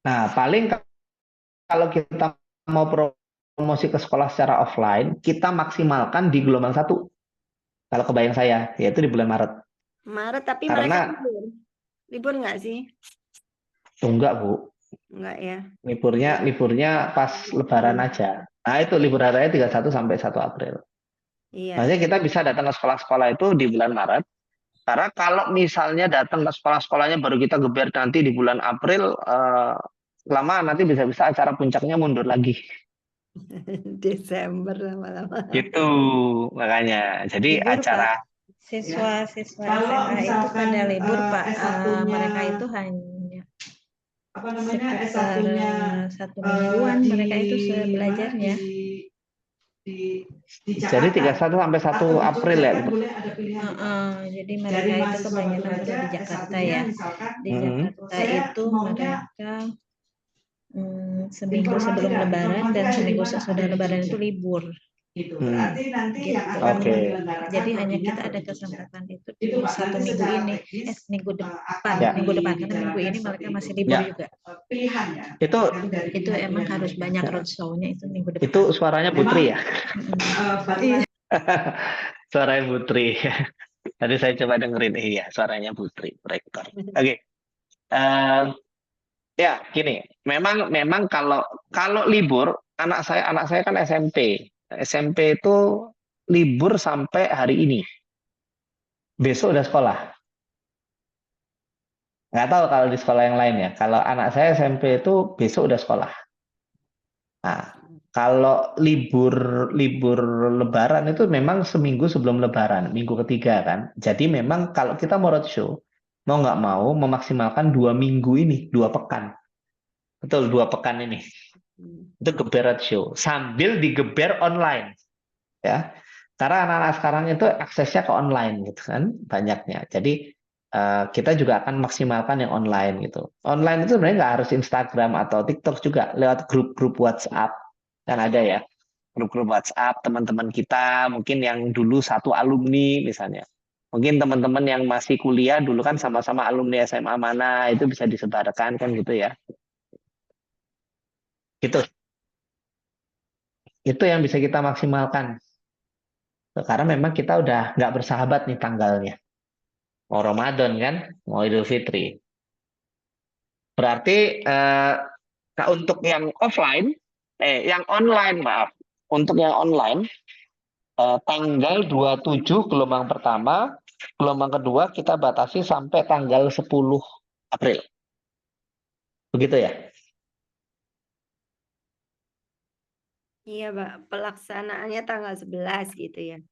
Nah, paling kalau kita mau promosi ke sekolah secara offline, kita maksimalkan di gelombang 1. Kalau kebayang saya, yaitu di bulan Maret. Maret, tapi mereka Karena libur. Libur nggak sih? enggak, Bu. Enggak ya. Liburnya pas Lebaran aja. Nah, itu libur hari raya 31 sampai 1 April. Iya. Maksudnya kita bisa datang ke sekolah-sekolah itu di bulan Maret. Karena kalau misalnya datang ke sekolah-sekolahnya baru kita geber nanti di bulan April, lama nanti bisa-bisa acara puncaknya mundur lagi. Desember lama-lama. Gitu makanya. Jadi Libur, acara Pak. Siswa-siswa Kalau SMA itu misalkan, pada libur, Pak. S1-nya Mereka itu hanya apa namanya sekitar S1-nya 1 mingguan mereka itu belajarnya. di jadi Jakarta 31 sampai 1 atau di April Jogja ya. kan boleh ada pilihan. Jadi Dari mereka itu mahasiswa kebanyakan batu pada aja, di Jakarta S1-nya ya. misalkan Di Mhm. Jakarta saya itu maunya mereka seminggu informasi sebelum dan Lebaran informasi dan ada di seminggu mana? sesudah Ada di Lebaran Jogja. itu libur. Gitu. Berarti nanti Gitu. yang akan Oke. menyelenggarakan Jadi hanya prodinya kita ada Prodi Jogja. kesempatan itu di Itu Pak, 1 nanti minggu secara ini. teknis Minggu akan depan, Ya. minggu depan karena minggu dibicarakan ini mereka seperti masih itu. libur Ya. juga. Pilihan ya. Itu Kan dari Itu pilihan emang yang harus ada. banyak roadshow-nya itu minggu depan. itu suaranya Putri ya. Iya. Suaranya Putri. Tadi saya coba dengerin, iya suaranya Putri, rektor. Oke. Ya, gini. Memang kalau libur, anak saya kan SMP. SMP itu libur sampai hari ini. Besok udah sekolah. Nggak tahu kalau di sekolah yang lain ya. Kalau anak saya SMP itu besok udah sekolah. Nah, kalau libur Lebaran itu memang seminggu sebelum Lebaran, minggu ketiga kan. Jadi memang kalau kita mau roadshow, mau nggak mau memaksimalkan 2 minggu ini, 2 pekan. Betul, 2 pekan ini. Itu geber roadshow sambil digeber online, ya. Karena anak-anak sekarang itu aksesnya ke online gitu kan, banyaknya. Jadi kita juga akan maksimalkan yang online gitu. Online itu sebenarnya nggak harus Instagram atau TikTok juga, lewat grup-grup WhatsApp kan ada ya, grup-grup WhatsApp teman-teman kita mungkin yang dulu satu alumni misalnya, mungkin teman-teman yang masih kuliah dulu kan sama-sama alumni SMA mana, itu bisa disebarkan kan gitu ya, gitu. Itu yang bisa kita maksimalkan karena memang kita udah nggak bersahabat nih tanggalnya, mau Ramadan kan, mau Idul Fitri. Berarti untuk yang offline, yang online maaf, untuk yang online tanggal 27 gelombang pertama, gelombang kedua kita batasi sampai tanggal 10 April. Begitu ya? Iya, Pak. Pelaksanaannya tanggal 11 gitu ya.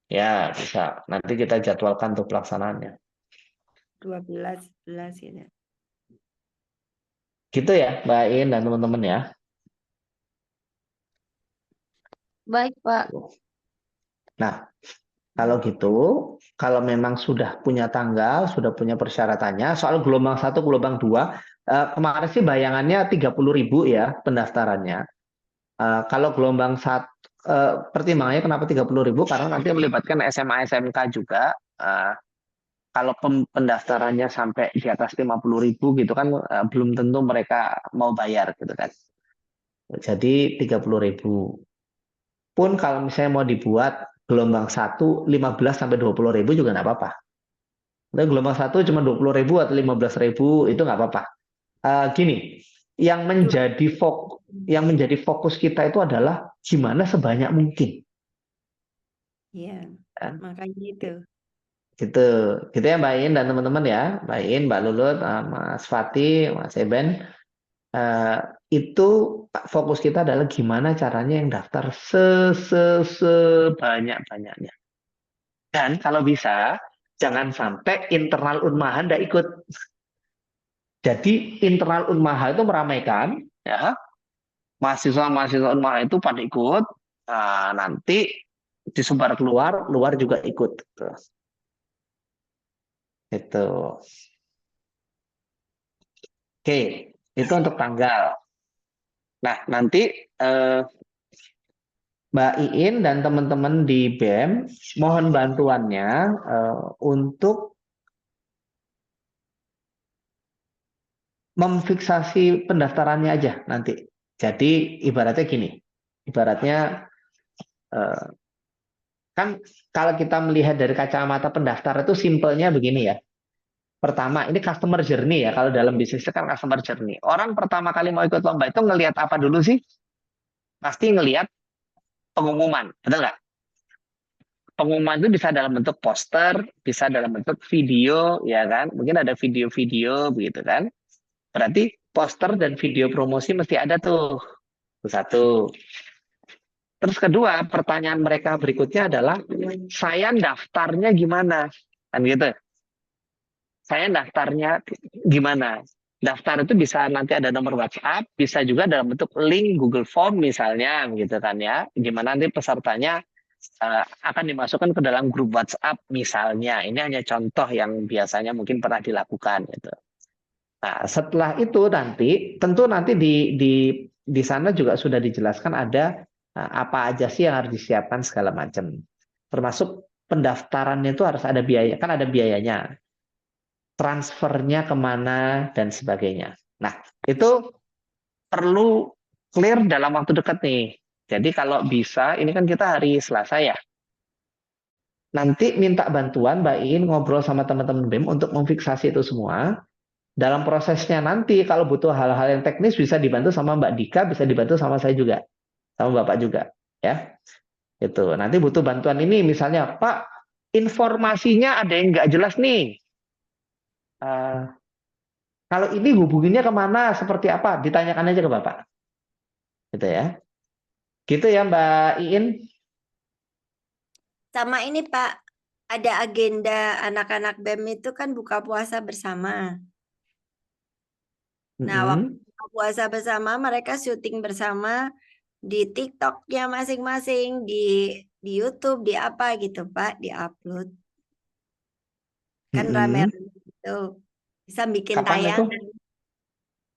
Ya, bisa. Nanti kita jadwalkan untuk pelaksanaannya. 12, 11 gitu. Gitu ya, Mbak In dan teman-teman ya. Baik, Pak. Nah, kalau gitu, kalau memang sudah punya tanggal, sudah punya persyaratannya, soal gelombang 1, gelombang 2, kemarin sih bayangannya 30.000 ya pendaftarannya. Kalau gelombang 1, pertimbangannya kenapa 30.000? Karena nanti melibatkan SMA SMK juga. Kalau pendaftarannya sampai di atas 50.000 gitu kan, belum tentu mereka mau bayar gitu kan. Jadi 30.000. Pun kalau misalnya mau dibuat gelombang 1 15 sampai 20.000 juga nggak apa-apa. Tapi gelombang 1 cuma 20.000 atau 15.000 itu nggak apa-apa. Gini, yang menjadi fokus kita itu adalah gimana sebanyak mungkin. Iya, Kan? makanya itu. Gitu ya Mbak In dan teman-teman ya, Mbak In, Mbak Lulut, Mas Fatih, Mas Eben. Itu fokus kita adalah gimana caranya yang daftar sebanyak-banyaknya. Dan kalau bisa, jangan sampai internal Unmaha tidak ikut. Jadi internal Unmaha itu meramaikan, ya, mahasiswa-mahasiswa Unmaha itu pada ikut, nanti disebar keluar, luar juga ikut. Itu. Oke, itu untuk tanggal. Nah, nanti Mbak Iin dan teman-teman di BEM mohon bantuannya untuk memfiksasi pendaftarannya aja nanti. Jadi ibaratnya gini, ibaratnya kan kalau kita melihat dari kacamata pendaftar itu simpelnya begini ya. Pertama, ini customer journey ya. Kalau dalam bisnis kan customer journey. Orang pertama kali mau ikut lomba itu ngelihat apa dulu sih? Pasti ngelihat pengumuman, betul nggak? Pengumuman itu bisa dalam bentuk poster, bisa dalam bentuk video, ya kan? Mungkin ada video-video begitu kan? Berarti poster dan video promosi mesti ada tuh. Itu satu. Terus kedua, pertanyaan mereka berikutnya adalah, saya daftarnya gimana? Kan gitu. Saya daftarnya gimana? Daftar itu bisa nanti ada nomor WhatsApp, bisa juga dalam bentuk link Google Form misalnya, gitu kan ya. Gimana nanti pesertanya akan dimasukkan ke dalam grup WhatsApp misalnya. Ini hanya contoh yang biasanya mungkin pernah dilakukan gitu. Nah, setelah itu nanti tentu nanti di sana juga sudah dijelaskan ada apa aja sih yang harus disiapkan segala macam. Termasuk pendaftarannya itu harus ada biaya, kan ada biayanya. Transfernya kemana dan sebagainya. Nah, itu perlu clear dalam waktu dekat nih. Jadi kalau bisa, ini kan kita hari Selasa ya. Nanti minta bantuan Mbak Iin ngobrol sama teman-teman BEM untuk memfiksasi itu semua. Dalam prosesnya nanti kalau butuh hal-hal yang teknis bisa dibantu sama Mbak Dika, bisa dibantu sama saya juga, sama Bapak juga, ya. Itu. Nanti butuh bantuan ini misalnya, Pak, informasinya ada yang nggak jelas nih. Kalau ini hubunginnya kemana, seperti apa, ditanyakan aja ke Bapak. Gitu ya. Gitu ya Mbak Iin. Sama ini Pak, ada agenda anak-anak BEM itu kan buka puasa bersama. Nah, waktu buka puasa bersama mereka syuting bersama di TikTok-nya masing-masing, di YouTube, di apa gitu Pak, di-upload. Kan rame-rame gitu. Bisa bikin Kapan itu? tayangan.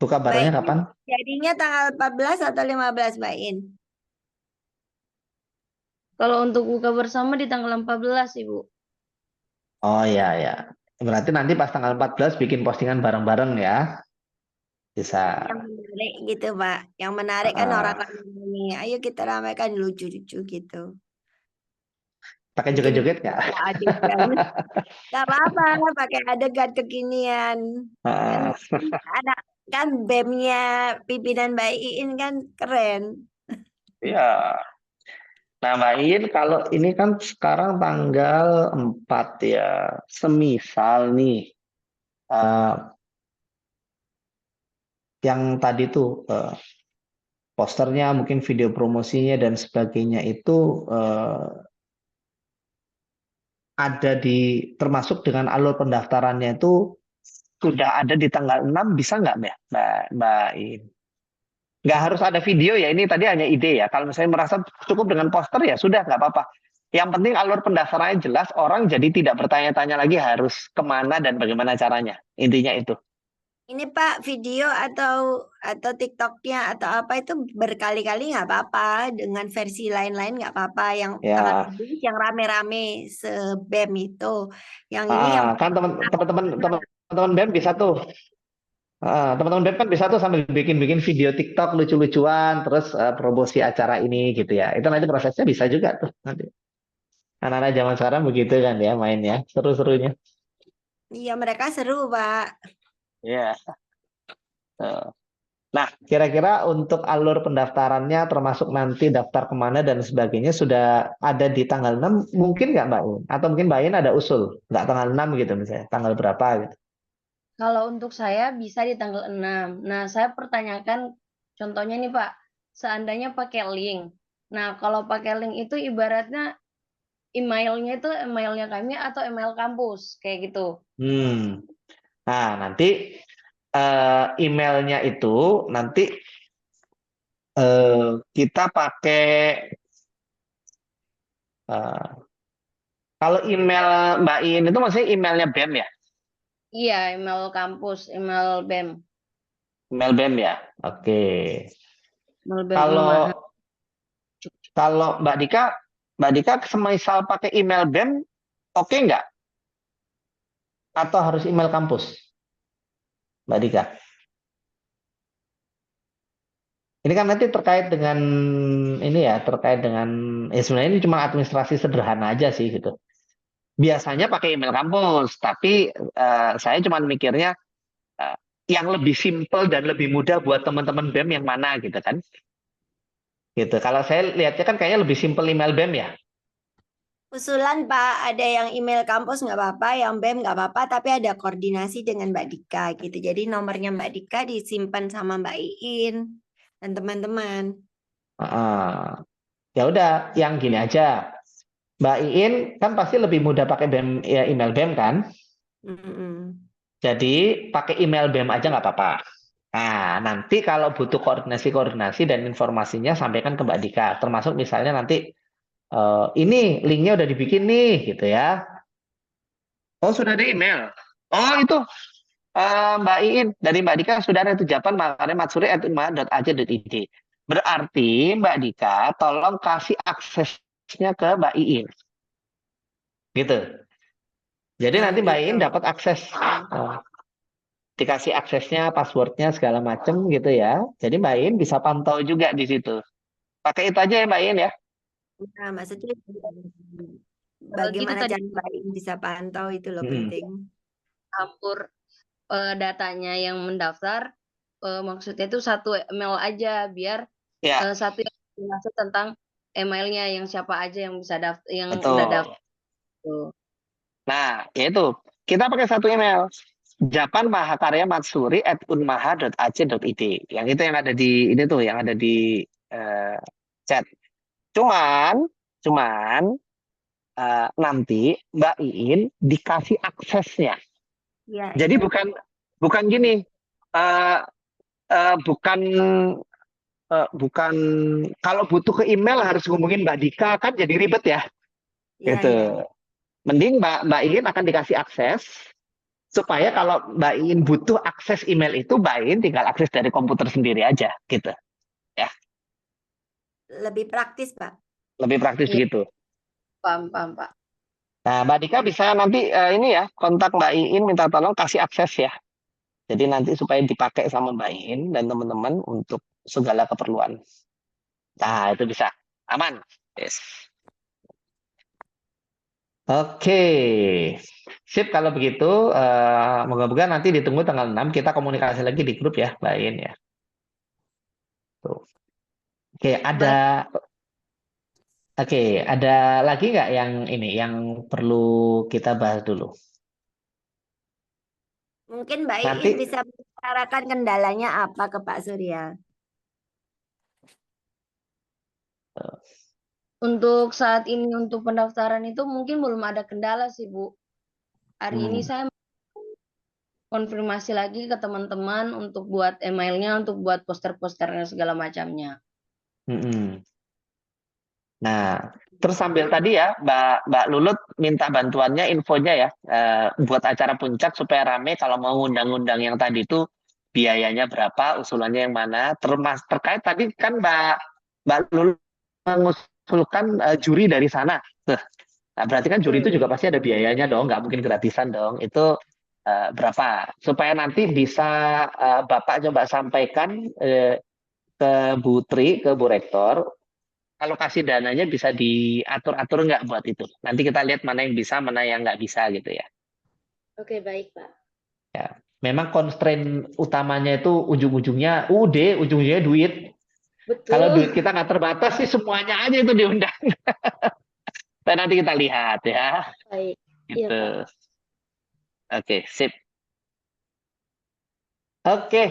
Buka barangnya Mbak kapan? In, jadinya tanggal 14 atau 15 Mbak In? Kalau untuk buka bersama di tanggal 14, Ibu. Oh iya ya. Berarti nanti pas tanggal 14 bikin postingan bareng-bareng ya. Bisa. Yang menarik gitu Pak. Yang menarik kan orang ini. Ayo kita ramaikan lucu-lucu gitu. Pakai Mungkin joget-joget nggak? ada adegan. Gak apa-apa, pakai adegan kekinian. Kan anak kan BEM-nya pimpinan Mbak Iin kan keren. Iya. Nah Mbak Iin, kalau ini kan sekarang tanggal 4 ya. Semisal nih, yang tadi tuh posternya, mungkin video promosinya dan sebagainya itu ada termasuk dengan alur pendaftarannya itu sudah ada di tanggal 6, bisa nggak Mbak Iin? Nggak harus ada video ya, ini tadi hanya ide ya. Kalau misalnya merasa cukup dengan poster ya sudah, nggak apa-apa. Yang penting alur pendaftarannya jelas, orang jadi tidak bertanya-tanya lagi harus kemana dan bagaimana caranya. Intinya itu. Ini Pak, video atau TikTok-nya atau apa itu berkali-kali nggak apa-apa. Dengan versi lain-lain nggak apa-apa. Yang Ya. sangat bagus, yang rame-rame se-BEM itu. Yang ini yang Kan teman-teman BEM bisa tuh. Teman-teman BEM kan bisa tuh sambil bikin video TikTok lucu-lucuan, terus promosi acara ini gitu ya. Itu nanti prosesnya bisa juga tuh nanti. Anak-anak zaman sekarang begitu kan ya mainnya, seru-serunya. iya mereka seru Pak. Iya. Nah, kira-kira untuk alur pendaftarannya termasuk nanti daftar kemana dan sebagainya sudah ada di tanggal 6, mungkin nggak Mbak In? Atau mungkin Mbak In ada usul, nggak tanggal 6 gitu misalnya, tanggal berapa gitu. Kalau untuk saya bisa di tanggal 6. Nah, saya pertanyakan contohnya nih Pak, seandainya pakai link. Nah, kalau pakai link itu ibaratnya emailnya itu emailnya kami atau email kampus, kayak gitu. Nah, nanti emailnya itu nanti kita pakai kalau email Mbak In itu maksudnya emailnya BEM ya? Iya, email kampus, email BEM. Email BEM ya? Oke. Email BEM Kalau Unmaha. kalau Mbak Dika semisal pakai email BEM, oke nggak? Atau harus email kampus? Mbak Dika. Ini kan nanti terkait dengan ini ya, terkait dengan sebenarnya ini cuma administrasi sederhana aja sih gitu. Biasanya pakai email kampus, tapi saya cuma mikirnya yang lebih simpel dan lebih mudah buat teman-teman BEM yang mana gitu kan. Gitu. Kalau saya lihatnya kan kayaknya lebih simpel email BEM ya. Usulan Pak, ada yang email kampus nggak apa-apa, yang BEM nggak apa-apa, tapi ada koordinasi dengan Mbak Dika gitu. Jadi nomornya Mbak Dika disimpan sama Mbak Iin dan teman-teman. Ya udah, yang gini aja. Mbak Iin kan pasti lebih mudah pakai BEM, ya, email BEM kan? Mm-mm. Jadi pakai email BEM aja nggak apa-apa. Nah, nanti kalau butuh koordinasi dan informasinya sampaikan ke Mbak Dika. Termasuk misalnya nanti ini linknya udah dibikin nih, gitu ya. Oh, sudah ada email. Oh, itu Mbak Iin dari Mbak Dika sudah ada itu jawaban makanya matsuri@unmah.ac.id. Berarti Mbak Dika tolong kasih aksesnya ke Mbak Iin, gitu. Jadi Oh nanti Mbak gitu. Iin dapat akses, dikasih aksesnya, passwordnya segala macam gitu ya. Jadi Mbak Iin bisa pantau juga di situ. Pakai itu aja ya Mbak Iin ya. Nah, maksudnya Kalau gitu bagaimana tadi cara Mbak Iin bisa pantau itu loh Mm-mm. penting. campur datanya yang mendaftar, maksudnya itu satu email aja biar Ya, satu yang masuk tentang emailnya yang siapa aja yang bisa daftar, yang udah betul. daftar tuh. Nah, yaitu kita pakai satu email. Japan Mahakarya Matsuri @unmaha.ac.id. Yang itu yang ada di ini tuh, yang ada di eh, chat. Cuman nanti Mbak Iin dikasih aksesnya. Iya, Jadi iya. bukan gini, eh, bukan bukan kalau butuh ke email harus ngomongin Mbak Dika kan jadi ribet ya. Iya, Gitu. iya. Mending Mbak Iin akan dikasih akses supaya kalau Mbak Iin butuh akses email itu Mbak Iin tinggal akses dari komputer sendiri aja gitu. Ya, Lebih praktis, Pak. lebih praktis Iya, gitu. paham, Pak. Nah, Mbak Dika bisa nanti ini ya kontak Mbak Iin minta tolong kasih akses ya. Jadi nanti supaya dipakai sama Mbak Iin dan teman-teman untuk segala keperluan. Nah, itu bisa. Aman. Yes. Oke. Sip kalau begitu moga-moga nanti ditunggu tanggal 6 kita komunikasi lagi di grup ya, Mbak Iin ya. Tuh. Oke, ada lagi nggak yang ini yang perlu kita bahas dulu? Mungkin Mbak Nanti Iin bisa membicarakan kendalanya apa ke Pak Surya. Untuk saat ini untuk pendaftaran itu mungkin belum ada kendala sih, Bu. Hari ini saya konfirmasi lagi ke teman-teman untuk buat emailnya, untuk buat poster-posternya segala macamnya. mm-mm. Nah, terus sambil tadi ya, Mbak Lulut minta bantuannya, infonya ya, buat acara puncak supaya rame. Kalau mau ngundang-undang yang tadi itu biayanya berapa, usulannya yang mana. Terkait tadi kan Mbak Lulut mengusulkan juri dari sana. Nah, berarti kan juri itu juga pasti ada biayanya dong, nggak mungkin gratisan dong. Itu berapa? Supaya nanti bisa Bapak coba sampaikan ke Bu Tri, ke Bu Rektor, alokasi dananya bisa diatur-atur nggak buat itu. Nanti kita lihat mana yang bisa, mana yang nggak bisa gitu ya. Oke, baik, Pak. Memang constraint utamanya itu ujung-ujungnya ujung-ujungnya duit. Kalau Betul. duit kita nggak terbatas sih semuanya aja itu diundang. Dan nanti kita lihat ya. Baik. Iya, Gitu. Pak. Oke, sip. Oke.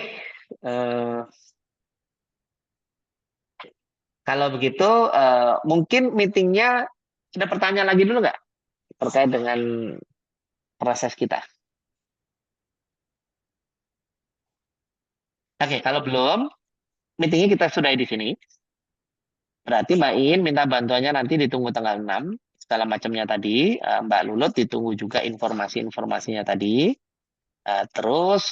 Eh, kalau begitu mungkin meetingnya ada pertanyaan lagi dulu nggak terkait dengan proses kita? Oke, kalau belum, meetingnya kita sudahi di sini. Berarti Mbak In minta bantuannya nanti ditunggu tanggal 6, segala macamnya tadi. Mbak Lulut ditunggu juga informasi-informasinya tadi. Terus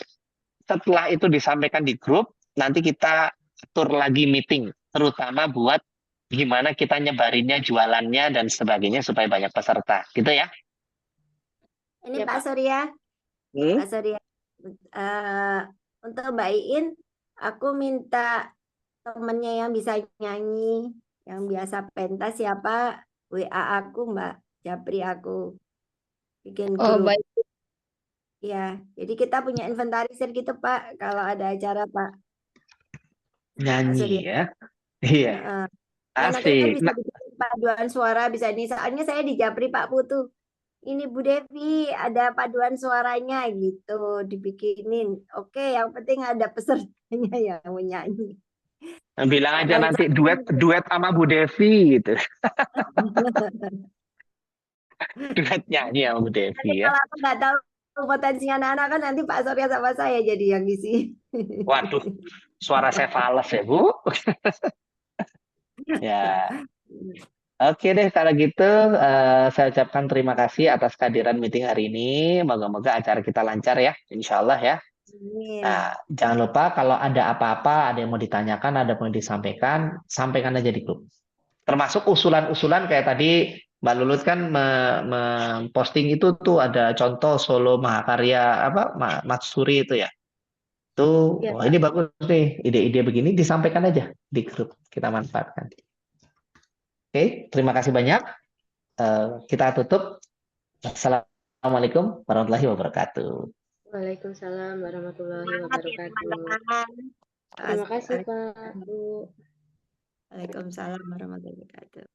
setelah itu disampaikan di grup, nanti kita atur lagi meeting, terutama buat gimana kita nyebarinnya, jualannya, dan sebagainya supaya banyak peserta. Gitu ya? Ini Ya, Pak Pak. Surya, Hmm? Pak Surya. Untuk Mbak Iin, aku minta temennya yang bisa nyanyi, yang biasa pentas siapa, WA aku Mbak, Japri aku bikin Oh, grup. baik. Ya, jadi kita punya inventarisir gitu Pak, kalau ada acara Pak Nyanyi Surya. ya? Iya, Heeh. Ya nanti kan asik. bisa bikin paduan suara, bisa ini. Soalnya saya di Japri Pak Putu. Ini Bu Devi ada paduan suaranya gitu, dibikinin. Oke, yang penting ada pesertanya yang menyanyi. Bilang aja Kalau nanti duet sama Bu Devi gitu. Duet nyanyi sama Bu nanti Devi ya. kalau aku nggak tahu potensi anak-anak kan nanti Pak Surya sama saya jadi yang ngisi. Waduh, suara saya fales ya Bu. Ya, oke deh kalau gitu saya ucapkan terima kasih atas kehadiran meeting hari ini. Moga-moga acara kita lancar ya, insya Allah ya. Amin. Nah, jangan lupa kalau ada apa-apa, ada yang mau ditanyakan, ada yang mau disampaikan, sampaikan aja di grup. Termasuk usulan-usulan kayak tadi Mbak Lulut kan memposting itu tuh ada contoh solo mahakarya apa Matsuri itu ya. Tuh, Ya, wah, ini bagus nih, ide-ide begini disampaikan aja di grup, kita manfaatkan. Oke, terima kasih banyak. Kita tutup. Assalamualaikum warahmatullahi wabarakatuh. Waalaikumsalam warahmatullahi Semangat ya wabarakatuh. teman-teman. Terima kasih Pak, Bu. Waalaikumsalam warahmatullahi wabarakatuh.